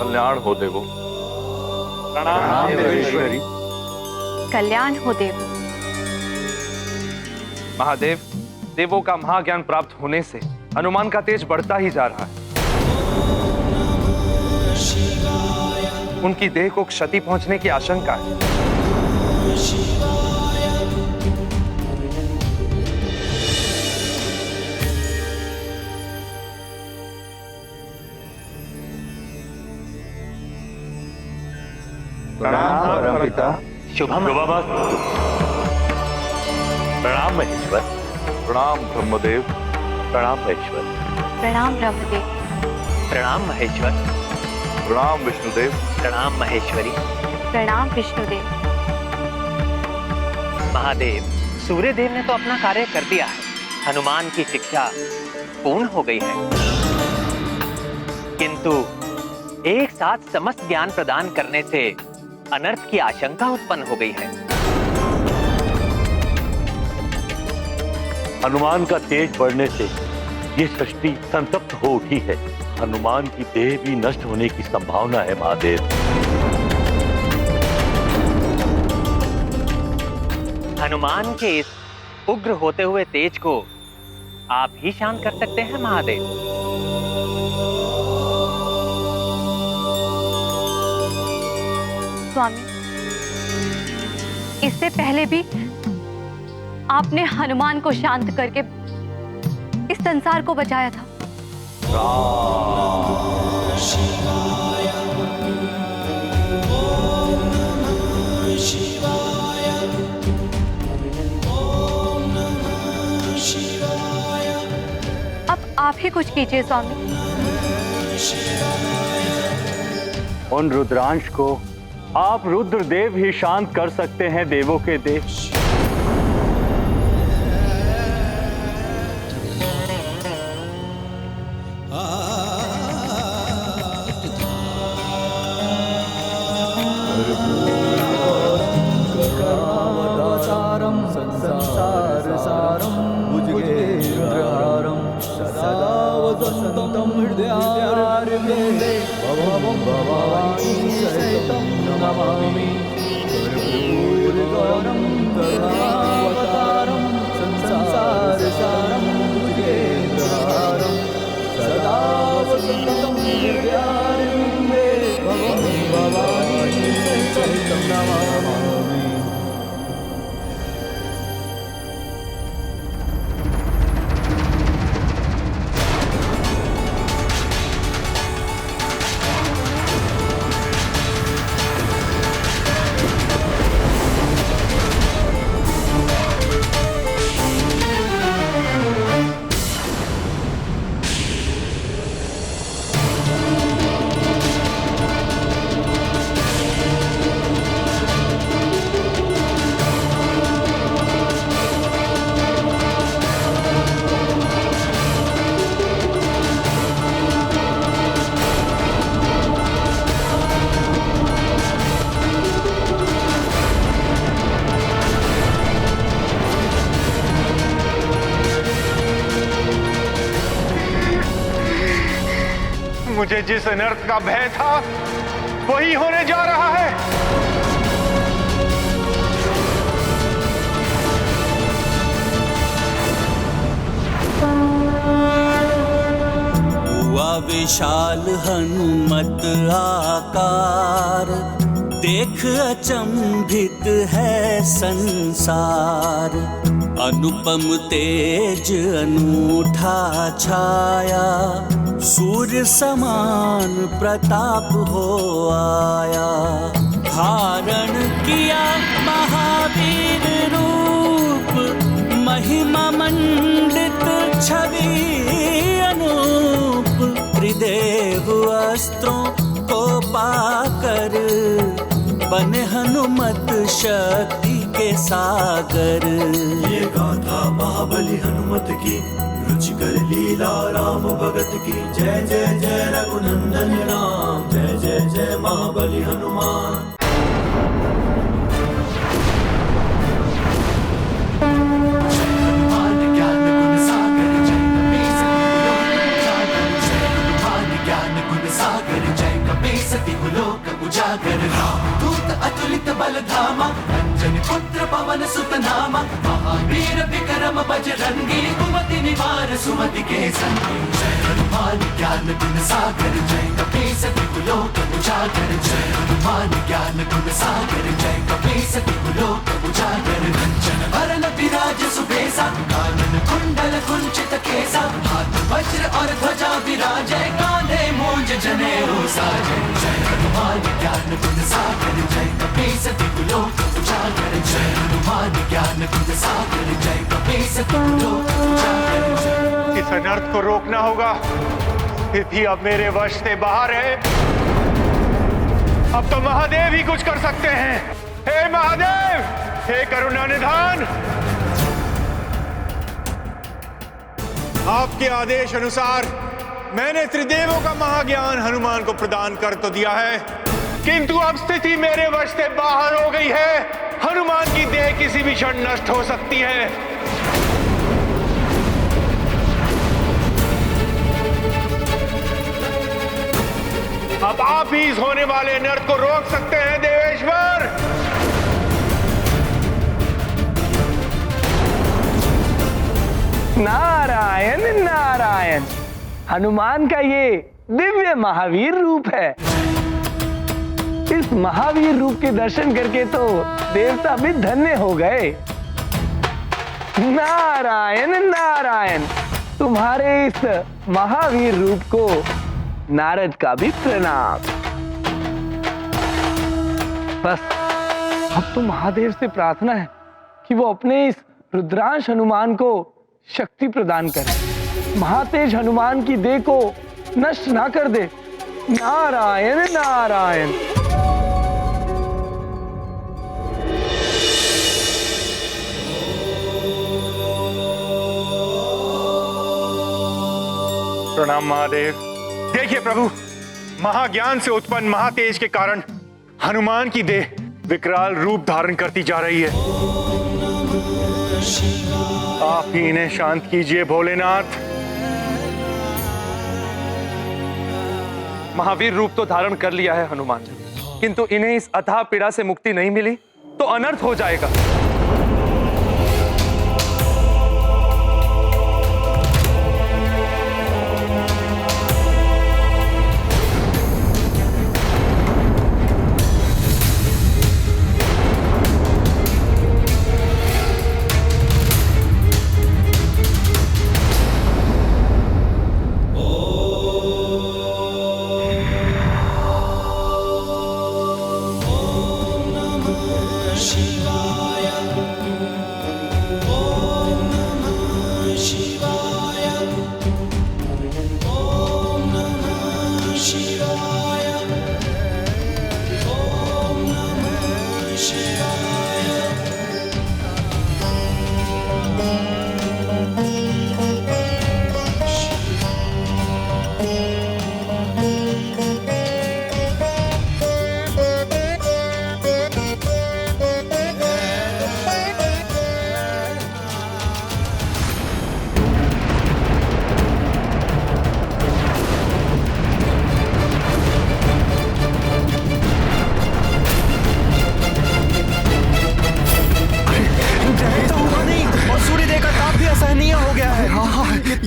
कल्याण हो देवो। कल्याण हो देवो। महादेव, देवों का महाज्ञान प्राप्त होने से हनुमान का तेज बढ़ता ही जा रहा है। उनकी देह को क्षति पहुंचने की आशंका है। प्रणाम पिता। शुभम। प्रणाम महेश्वर। प्रणाम ब्रह्मदेव। प्रणाम महेश्वर। प्रणाम ब्रह्मदेव। प्रणाम महेश्वर। प्रणाम विष्णुदेव। प्रणाम महेश्वरी। प्रणाम विष्णुदेव। महादेव, सूर्यदेव ने तो अपना कार्य कर दिया है। हनुमान की शिक्षा पूर्ण हो गई है, किंतु एक साथ समस्त ज्ञान प्रदान करने से अनर्थ की आशंका उत्पन्न हो गई है। हनुमान का तेज बढ़ने से ये सृष्टि संतप्त हो उठी है। हनुमान की देह भी नष्ट होने की संभावना है महादेव। हनुमान के इस उग्र होते हुए तेज को आप ही शांत कर सकते हैं महादेव। स्वामी, इससे पहले भी आपने हनुमान को शांत करके इस संसार को बचाया था। अब आप ही कुछ कीजिए स्वामी। उन रुद्रांश को आप रुद्रदेव ही शांत कर सकते हैं देवों के देव। भवं भवानी सहितं नमामि कर्पूरगौरं करुणावतारं संसारसारं भुजगेन्द्रहारं सदा वसन्तं हृदयारविन्दे भवं भवानी सहितं नमामि। मुझे जिस अनर्थ का भय था वही होने जा रहा है। हुआ विशाल हनुमत आकार, देख अचंभित है संसार। अनुपम तेज अनूठा छाया, सूर्य समान प्रताप हो आया। धारण किया महावीर रूप, महिमा मंडित छवि अनूप। त्रिदेव अस्त्रों को पाकर, बने हनुमत शक्ति के सागर। ये गाथा महाबली हनुमत की, रुचिकर लीला राम भगत की। जय जय जय रघुनंदन राम, जय जय जय महाबली हनुमान। अतुलित बल धामा, अंजनी पुत्र पवन सुत नामा। महावीर विक्रम बजरंगी, कुमति निवार सुमति के संगी। जय हनुमान ज्ञान गुण सागर, जय कपीस तिहु लोक उजागर। जय हनुमान ज्ञान गुण सागर, जय कपीस तिहु लोक उजागर। कंचन वरन विराज सुबेसा, कानन कुंडल कुंचित केसा। हाथ वज्र और ध्वजा विराजय, कांधे मूंज जनेऊ साजय। जय हनुमान ज्ञान गुण सागर, जय कपीस तिहु लोक उजागर। जय हनुमान ज्ञान गुण सागर, जय कपीस तिहु लोक उजागर। इस अनर्थ को रोकना होगा। स्थिति अब मेरे वश से बाहर है। अब तो महादेव ही कुछ कर सकते हैं। हे महादेव, हे करुणा निधान, आपके आदेश अनुसार मैंने त्रिदेवों का महाज्ञान हनुमान को प्रदान कर तो दिया है, किंतु अब स्थिति मेरे वश से बाहर हो गई है। हनुमान की देह किसी भी क्षण नष्ट हो सकती है। अब आप ही इस होने वाले अनर्थ को रोक सकते हैं देवेश्वर। नारायण नारायण, हनुमान का ये दिव्य महावीर रूप है। इस महावीर रूप के दर्शन करके तो देवता भी धन्य हो गए। नारायण नारायण, तुम्हारे इस महावीर रूप को नारद का भी प्रणाम। बस अब तो महादेव से प्रार्थना है कि वो अपने इस रुद्रांश हनुमान को शक्ति प्रदान करे, महातेज हनुमान की देह को नष्ट ना कर दे। नारायण नारायण। प्रणाम महादेव। देखिए प्रभु, महाज्ञान से उत्पन्न महातेज के कारण हनुमान की देह विकराल रूप धारण करती जा रही है। आप ही इन्हें शांत कीजिए भोलेनाथ। महावीर रूप तो धारण कर लिया है हनुमान, किंतु इन्हें इस अथाह पीड़ा से मुक्ति नहीं मिली तो अनर्थ हो जाएगा।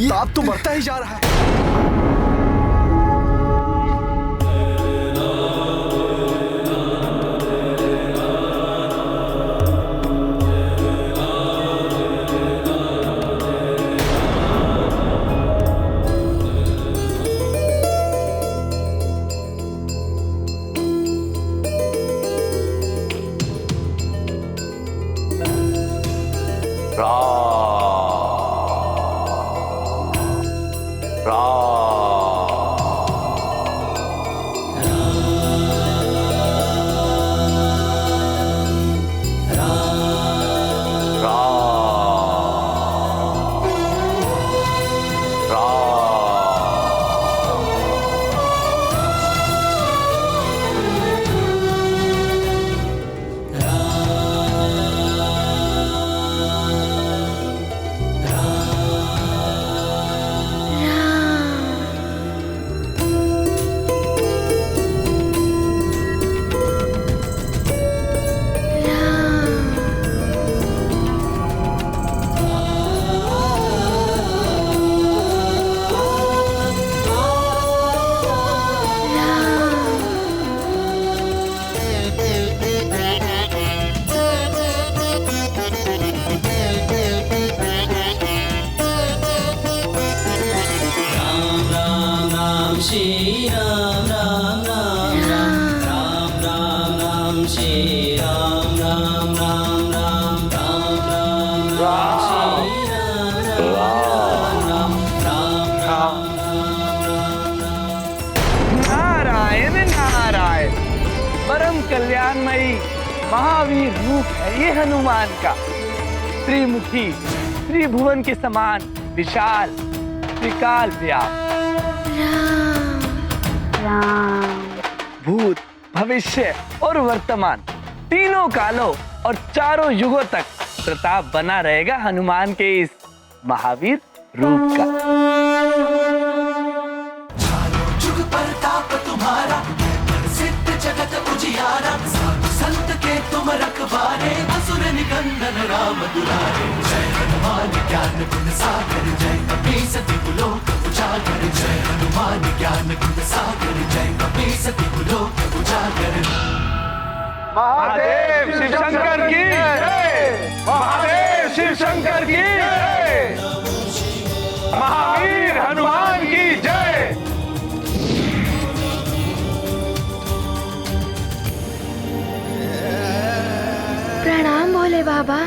ताप तो बढ़ता ही जा रहा है। नारायण नारायण, परम कल्याणमयी महावीर रूप है ये हनुमान का। त्रिमुखी, त्रिभुवन के समान विशाल, त्रिकाल व्याप्त, भूत, भविष्य और वर्तमान तीनों कालों और चारों युगों तक प्रताप बना रहेगा हनुमान के इस महावीर रूप का। जुग प्रताप तुम्हारा, सिद्ध जगत उजियारा, साधु संत के तुम रखवारे, असुर निकंदन राम दुलारे। जय हनुमान ज्ञान गुण सागर, जय कपीस तिहु लोक उजागर। जय हनुमान ज्ञान गुण सागर, जय कपीस तिहु लोक उजागर। महादेव शिव शंकर की जय, महादेव शिव शंकर की जय, महावीर हनुमान की जय। प्रणाम भोले बाबा।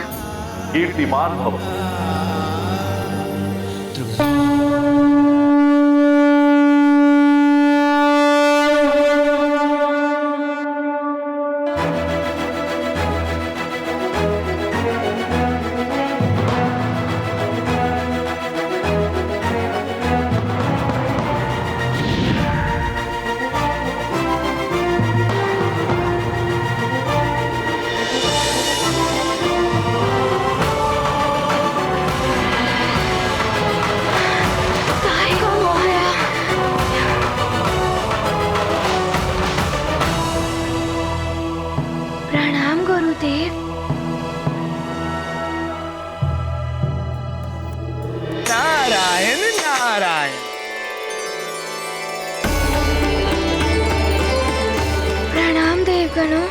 कीर्तिमान भव। गुरुदेव। नारायण नारायण। प्रणाम देवगणों।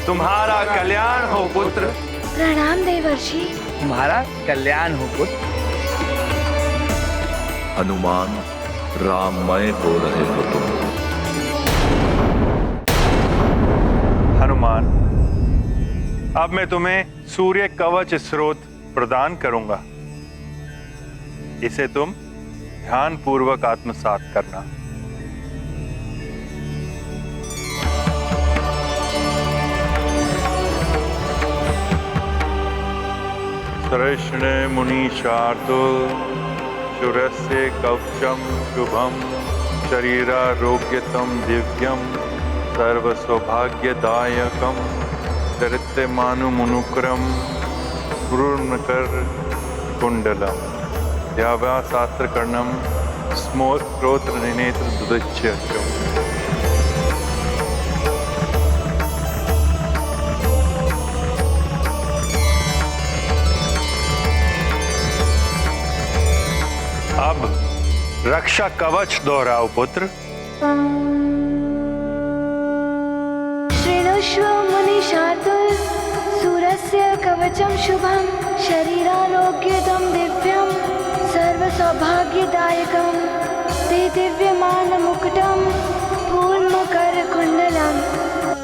तुम्हारा कल्याण हो पुत्र। प्रणाम देवर्षि। तुम्हारा कल्याण हो पुत्र। हनुमान, राममय हो रहे हो तुम। हनुमान, अब मैं तुम्हें सूर्य कवच स्रोत प्रदान करूंगा। इसे तुम ध्यान पूर्वक आत्मसात करना। श्रेष्ठ मुनीशार्दो शूरस्य कवचम शुभम शरीरारोग्यतम दिव्यम सर्व सौभाग्यदायकम चरित्रमानुमुनुक्रम गुरुर्नकर कुंडलम द्यावा शास्त्र कर्णम स्मोत्र नेत्र दुदच्य। अब रक्षा कवच दोहराओ पुत्र। शृणुष्व मुनिशार्दूल सूरस्य कवचम शुभम शरीरारोग्यदम दिव्यम सर्व सौभाग्यदायकम ते दिव्यमान मुकुटम पूर्णकर कुंडलम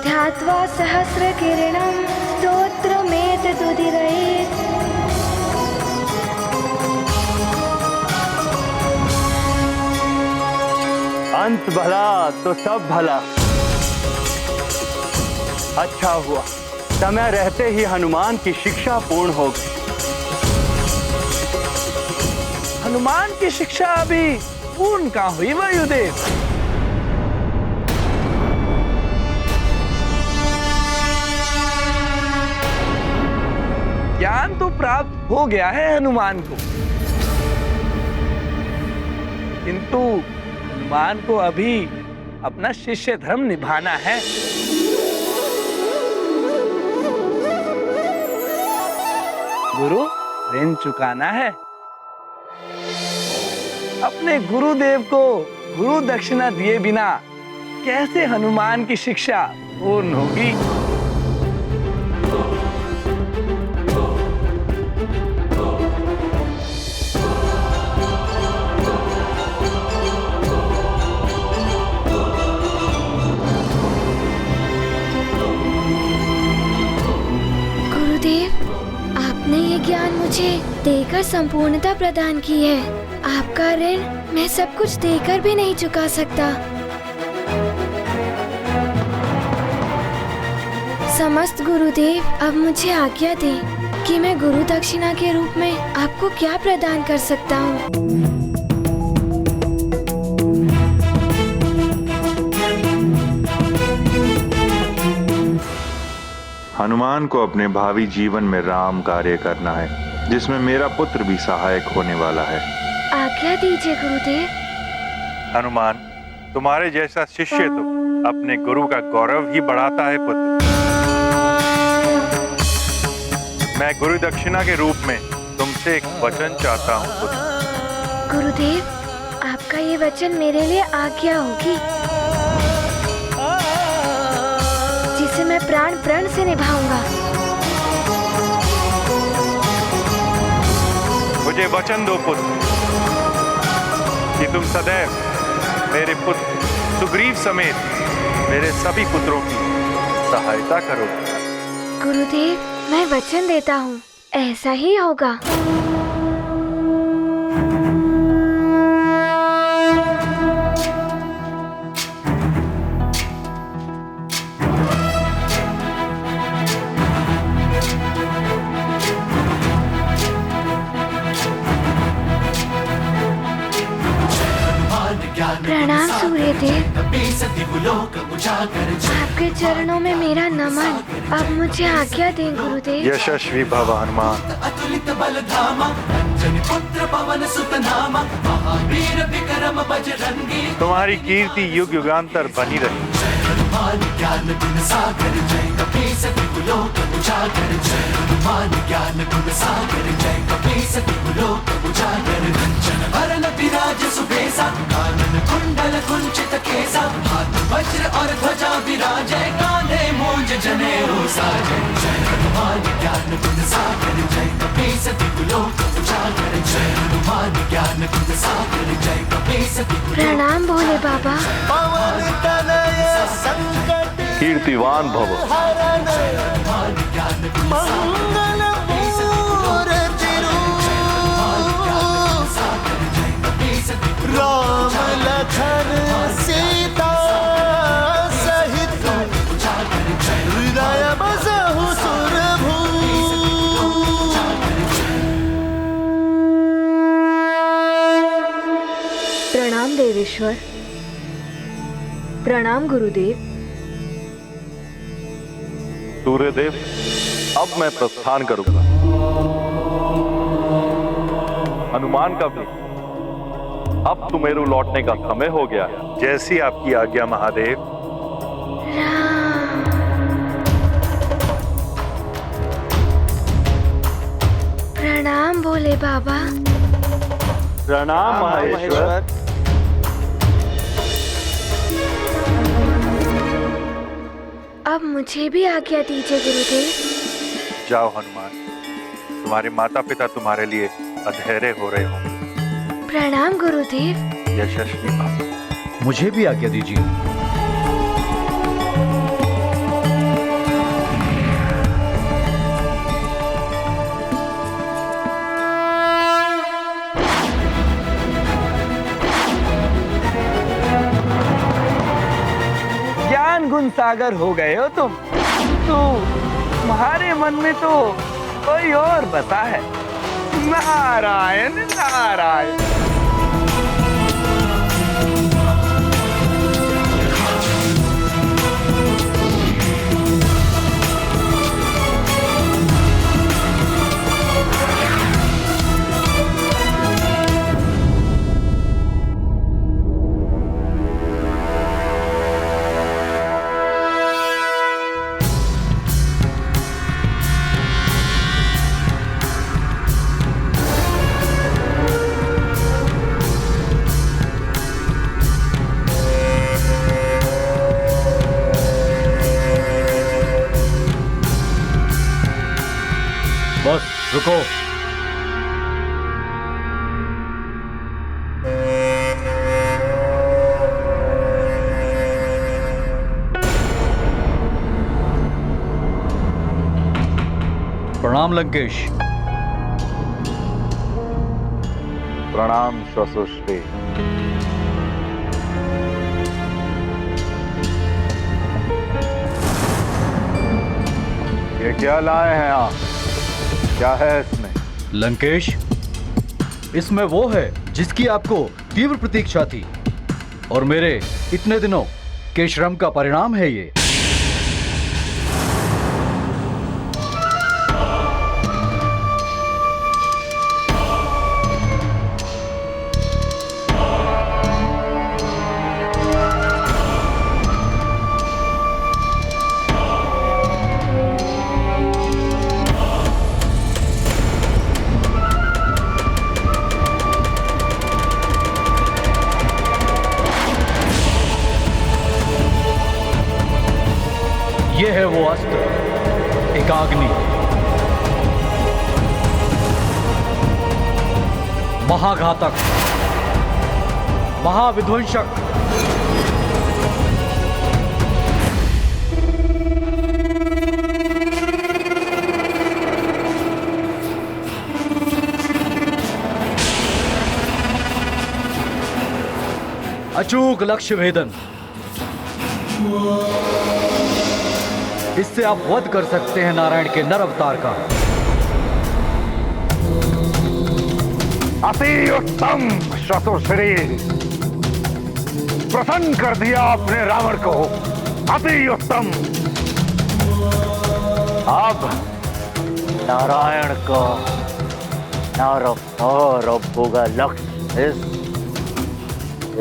ध्यात्वा सहस्र किरणम स्तोत्रमेतदुदीरयेत्। अंत भला तो सब भला। अच्छा हुआ समय रहते ही हनुमान की शिक्षा पूर्ण हो गई। हनुमान की शिक्षा अभी पूर्ण कहाँ हुई वायुदेव? ज्ञान तो प्राप्त हो गया है हनुमान को, किंतु हनुमान को अभी अपना शिष्य धर्म निभाना है। गुरु ऋण चुकाना है। अपने गुरुदेव को गुरु दक्षिणा दिए बिना कैसे हनुमान की शिक्षा पूर्ण होगी? गुरुदेव, आपने ये ज्ञान मुझे देकर संपूर्णता प्रदान की है। आपका ऋण मैं सब कुछ देकर भी नहीं चुका सकता। समस्त गुरुदेव, अब मुझे आज्ञा दें कि मैं गुरु दक्षिणा के रूप में आपको क्या प्रदान कर सकता हूँ। हनुमान को अपने भावी जीवन में राम कार्य करना है, जिसमें मेरा पुत्र भी सहायक होने वाला है। आज्ञा दीजिए गुरुदेव। हनुमान, तुम्हारे जैसा शिष्य तो अपने गुरु का गौरव ही बढ़ाता है पुत्र। मैं गुरु दक्षिणा के रूप में तुमसे एक वचन चाहता हूँ पुत्र। गुरुदेव, आपका ये वचन मेरे लिए आज्ञा होगी, जिसे मैं प्राण प्रण से निभाऊंगा। मुझे वचन दो पुत्र कि तुम सदैव मेरे पुत्र सुग्रीव समेत मेरे सभी पुत्रों की सहायता करोगे। गुरुदेव, मैं वचन देता हूँ, ऐसा ही होगा। प्रणाम सूर्यदेव। लोक उजागर जय आपके चरणों में मेरा नमन। अब मुझे आज्ञा दें गुरुदेव। यशस्वी भव हनुमान। अतुलित बल धामा अंजनी पुत्र पवन सुत नामा महावीर विक्रम बजरंगी। तुम्हारी कीर्ति युग युगांतर बनी रही। हनुमान ज्ञान गुण सागर जय कपीस तिहु लोक उजागर जय हनुमान ज्ञान गुण सागर जय कपीस तिहु लोक उजागर कंचन वरन विराज सुबेसा कानन कुंडल कुंचित केसा हाथ वज्र और ध्वजा विराजय कांधे मूंज जनेऊ साजय जय हनुमान ज्ञान गुण सागर जय कपीस तिहु लोक उजागर जय हनुमान ज्ञान गुण सागर जय कपीस तिहु। प्रणाम भोले बाबा। पवन तनय संकट कीर्तिवान भव। मंगल मूर्ति राम लखन सीता सहित हृदय बसहु सुरभू। प्रणाम देवेश्वर। प्रणाम गुरुदेव। सूर्यदेव, अब मैं प्रस्थान करूंगा। हनुमान का भी अब सुमेरु लौटने का समय हो गया है। जैसी आपकी आज्ञा महादेव। प्रणाम भोले बाबा। प्रणाम महेश्वर। अब मुझे भी आज्ञा दीजिए गुरुदेव। जाओ हनुमान, तुम्हारे माता पिता तुम्हारे लिए अधैर्य हो रहे होंगे। प्रणाम गुरुदेव। यशस्वी भव। मुझे भी आज्ञा दीजिए। ज्ञान गुण सागर हो गए हो तुम। तुम्हारे मन में तो कोई और बसा है। नारायण नारायण। बस रुको। प्रणाम लंकेश। प्रणाम श्वसुष्टे। ये क्या लाए हैं आप? क्या है इसमें? लंकेश, इसमें वो है जिसकी आपको तीव्र प्रतीक्षा थी और मेरे इतने दिनों के श्रम का परिणाम है ये। ये है वो अस्त्र, एकाग्नि, महाघातक, महाविध्वंसक। अचूक लक्ष्य भेदन। इससे आप वध कर सकते हैं नारायण के नर अवतार का। अति उत्तम श्वसुश्री। प्रसन्न कर दिया आपने रावण को, अति उत्तम। अब नारायण का और होगा लक्ष्य इस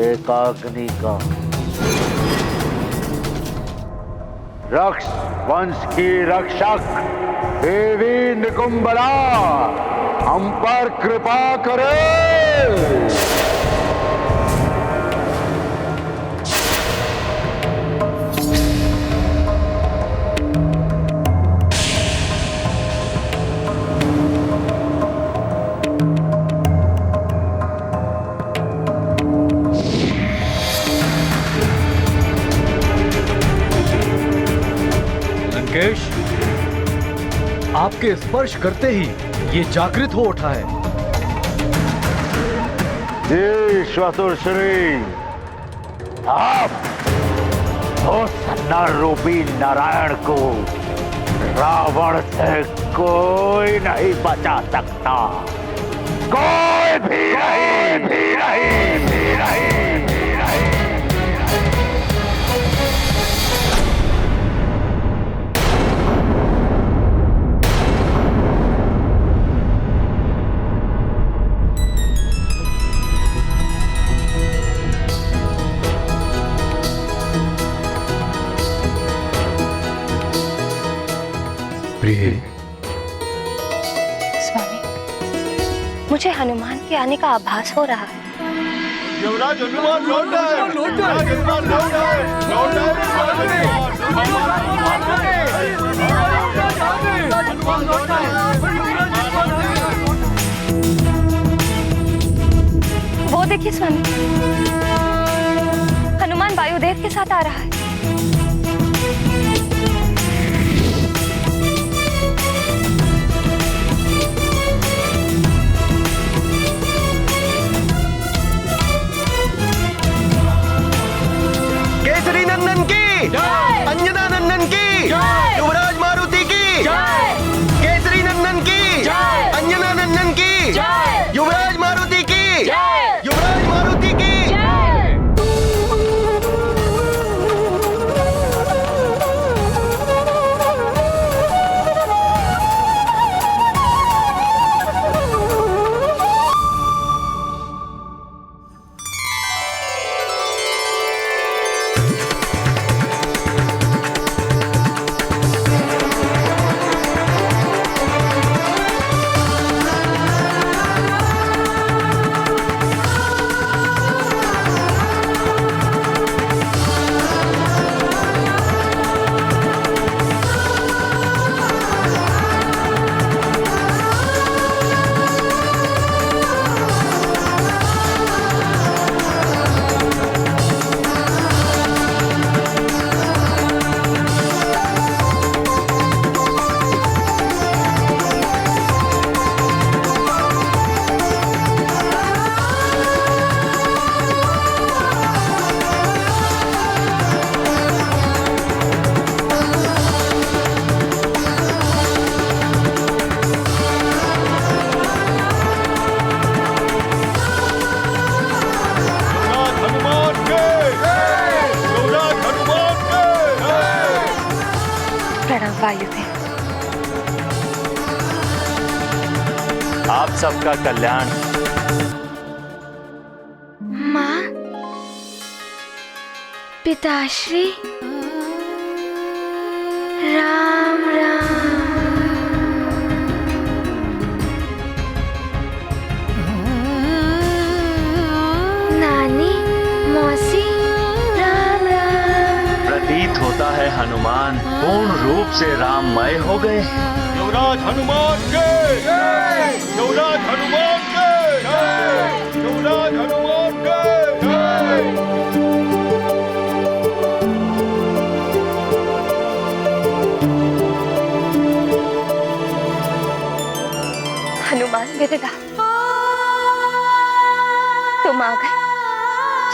एकाग्नि का। रक्ष वंश की रक्षक देवी निकुंबला हम पर कृपा करे। लंकेश, आपके स्पर्श करते ही ये जागृत हो उठा है। जी श्री, आप उस नर रूपी नारायण को रावण से कोई नहीं बचा सकता, कोई भी नहीं, भी नहीं, भी नहीं, भी नहीं। स्वामी, मुझे हनुमान के आने का आभास हो रहा है। युवराज हनुमान लौट आए, हनुमान लौट आए, लौट आए। वो देखिए स्वामी, हनुमान वायुदेव के साथ आ रहा है। केसरी नंदन की, अंजना नंदन की, युवराज मारुति की, केसरी नंदन की, अंजना नंदन की, युवराज मारुति की, युवराज मारुति की। आप सबका कल्याण। माँ, पिताश्री, राम राम। नानी, मौसी, राम राम। प्रतीत होता है हनुमान पूर्ण रूप से राममय हो गए। युवराज हनुमान के, युवराज हनुमान के, युवराज हनुमान के। हनुमान मेरे दास, तुम आ गए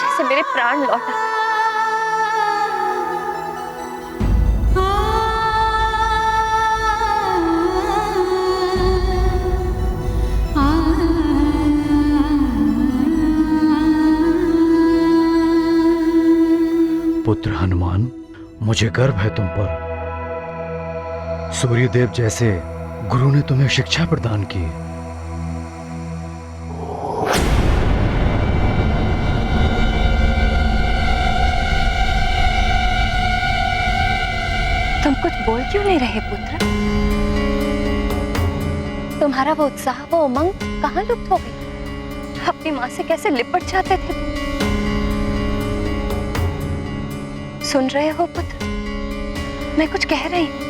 जैसे मेरे प्राण लौटा। मुझे गर्व है तुम पर। सूर्यदेव जैसे गुरु ने तुम्हें शिक्षा प्रदान की। तुम कुछ बोल क्यों नहीं रहे पुत्र? तुम्हारा वो उत्साह, वो उमंग कहाँ लुप्त हो गई? अपनी माँ से कैसे लिपट जाते थे तुम? सुन रहे हो पुत्र? मैं कुछ कह रही हूँ।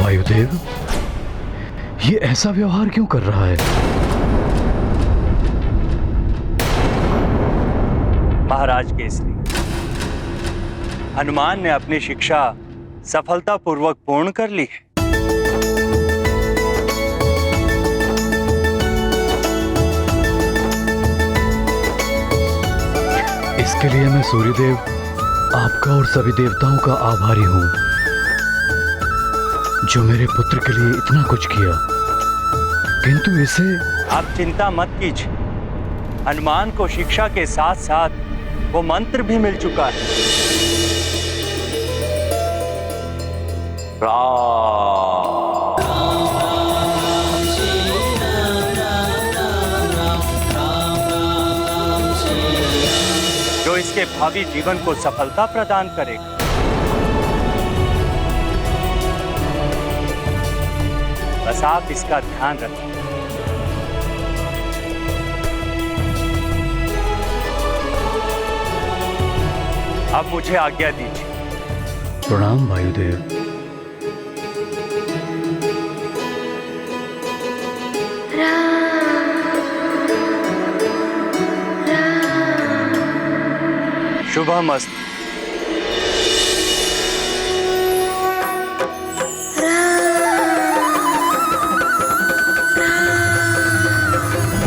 वायुदेव, ये ऐसा व्यवहार क्यों कर रहा है? महाराज केसरी, हनुमान ने अपनी शिक्षा सफलतापूर्वक पूर्ण कर ली है। इसके लिए मैं सूर्यदेव आपका और सभी देवताओं का आभारी हूं, जो मेरे पुत्र के लिए इतना कुछ किया। किंतु इसे आप चिंता मत कीजिए, हनुमान को शिक्षा के साथ साथ वो मंत्र भी मिल चुका है। जो इसके भावी जीवन को सफलता प्रदान करेगा। बस आप इसका ध्यान रखें। अब मुझे आज्ञा दीजिए। प्रणाम वायुदेव। शुभमस्तु।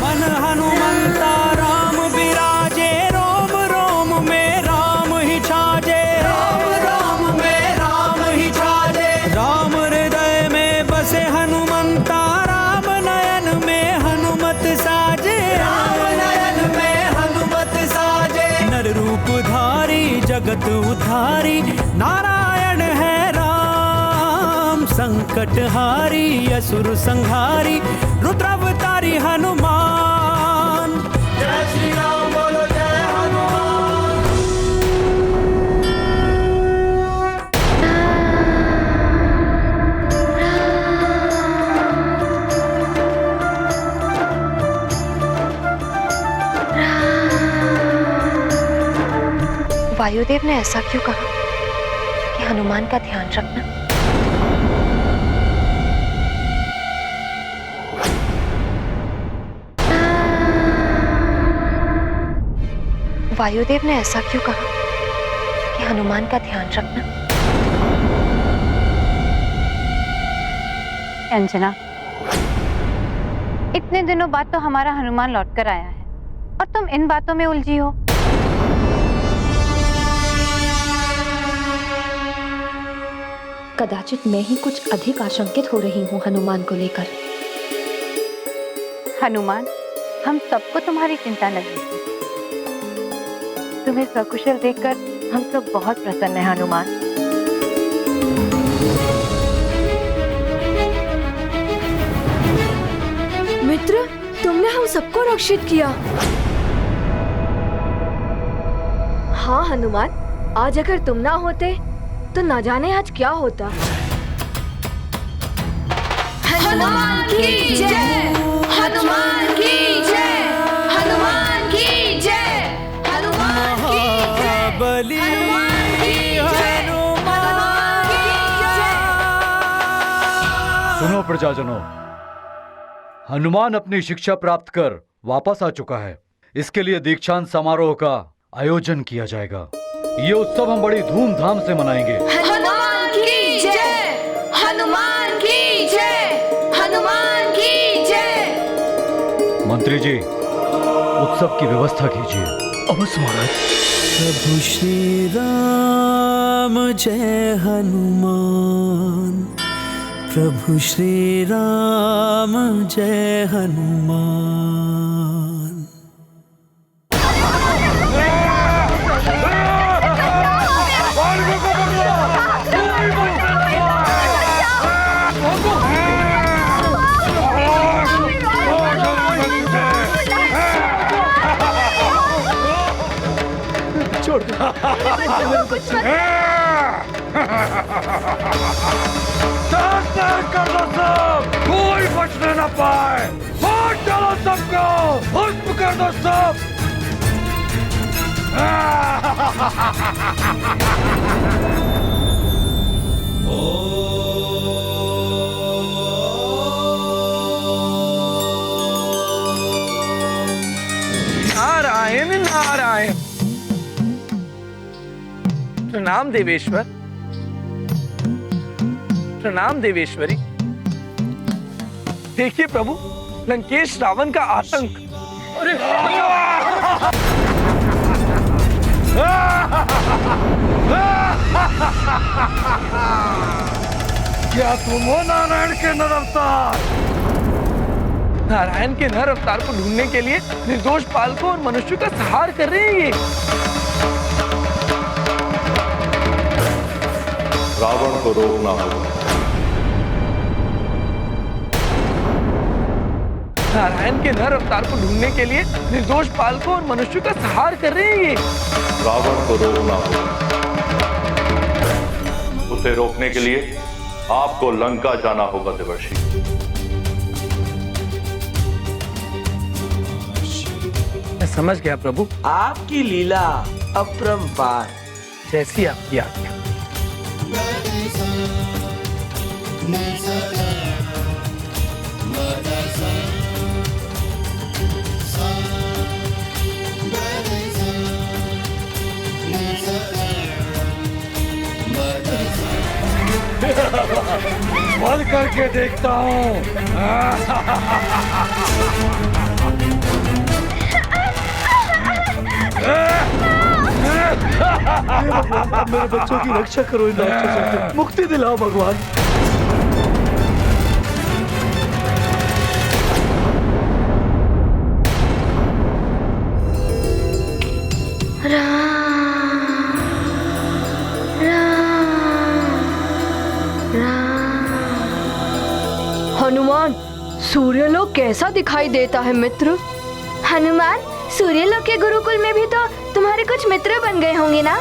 मन हनुमंता राम विराजे, रोम रोम में राम ही छाजे। राम राम में राम ही छाजे। राम हृदय में बसे हनुमंता, राम नयन में हनुमत साजे। राम नयन में हनुमत साजे। नर रूप धारी जगत उधारी, नारायण है राम। संकट हारी असुर संहारी, रुद्रावतारी हनुमान। जय श्री राम बोलो, जय हनुमान। वायुदेव ने ऐसा क्यों कहा कि हनुमान का ध्यान रखना? वायुदेव ने ऐसा क्यों कहा कि हनुमान का ध्यान रखना? अंजना, इतने दिनों बाद तो हमारा हनुमान लौटकर आया है और तुम इन बातों में उलझी हो। कदाचित मैं ही कुछ अधिक आशंकित हो रही हूँ हनुमान को लेकर। हनुमान, हम सबको तुम्हारी चिंता लगी थी। तुम्हें सकुशल देखकर हम सब बहुत प्रसन्न हैं हनुमान। मित्र, तुमने हम सबको रक्षित किया। हाँ हनुमान, आज अगर तुम ना होते तो न जाने आज क्या होता। हनुमान की जय, हनुमान की जय, हनुमान की जय, हनुमान की जय, बलि हनुमान की जय। सुनो प्रजाजनों, हनुमान अपनी शिक्षा प्राप्त कर वापस आ चुका है। इसके लिए दीक्षांत समारोह का आयोजन किया जाएगा। ये उत्सव हम बड़ी धूमधाम से मनाएंगे। हनुमान की जय, हनुमान की जय, हनुमान की जय। मंत्री जी, उत्सव की व्यवस्था कीजिए। अवश्य महाराज। प्रभु श्री राम जय हनुमान, प्रभु श्री राम जय हनुमान। छोड़ दो। कर दो सब, कोई बचने न पाए। मार डालो सबको, भस्म कर दो सब। नारायण नारायण। प्रणाम देवेश्वर, प्रणाम देवेश्वरी। देखिए प्रभु, लंकेश रावण का आतंक। अरे क्या तुम हो नारायण के नर अवतार? नारायण के नर अवतार को ढूंढने के लिए निर्दोष बालकों और मनुष्यों का संहार कर रहे हैं ये। रावण को रोकना होगा। नारायण के नर अवतार को ढूंढने के लिए निर्दोष बालकों और मनुष्यों का संहार कर रहे हैं ये। रावण को रोकना होगा। उसे रोकने के लिए आपको लंका जाना होगा देवर्षि। मैं समझ गया प्रभु। आपकी लीला अपरंपार। जैसी आपकी आज्ञा। बल करके देखता हूँ। मेरे बच्चों की रक्षा करो, इन राक्षसों से मुक्ति दिलाओ भगवान। हनुमान, सूर्यलोक कैसा दिखाई देता है मित्र? हनुमान, सूर्यलोक के गुरुकुल में भी तो तुम्हारे कुछ मित्र बन गए होंगे ना?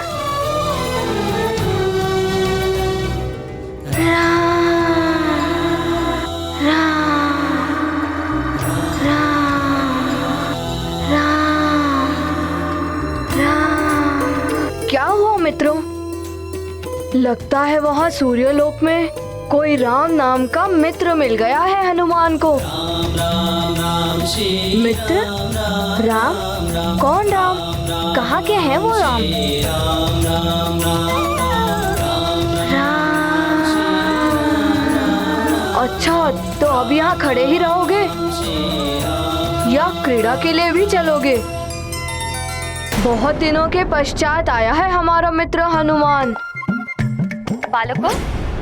क्या हुआ मित्रों? लगता है वहाँ सूर्यलोक में कोई राम नाम का मित्र मिल गया है हनुमान को। मित्र? राम? कौन राम? कहाँ के हैं वो राम? अच्छा, तो अब यहाँ खड़े ही रहोगे या क्रीड़ा के लिए भी चलोगे? बहुत दिनों के पश्चात आया है हमारा मित्र हनुमान। बालकों,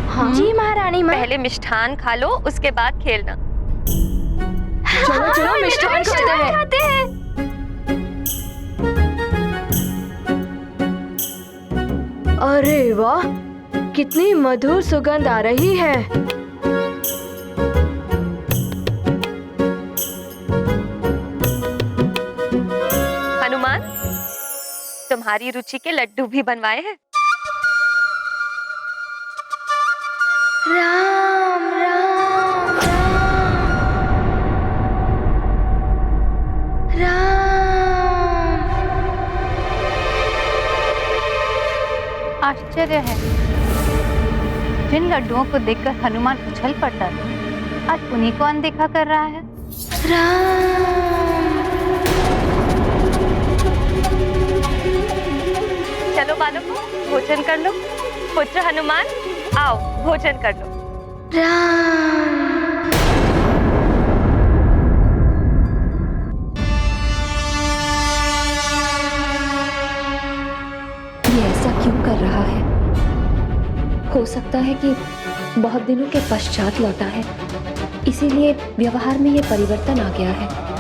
हाँ? जी महारानी माँ। पहले मिष्ठान खा लो, उसके बाद खेलना। चलो चलो, मिष्ठान खाते हैं। अरे वाह, कितनी मधुर सुगंध आ रही है। हनुमान, तुम्हारी रुचि के लड्डू भी बनवाए हैं। राम राम राम राम। आश्चर्य है, जिन लड्डुओं को देखकर हनुमान उछल पड़ता था, आज उन्हीं को अनदेखा कर रहा है। चलो बालकों, भोजन कर लो। पुत्र हनुमान, आओ भोजन कर लो। हो सकता है कि बहुत दिनों के पश्चात लौटा है, इसीलिए व्यवहार में ये परिवर्तन आ गया है।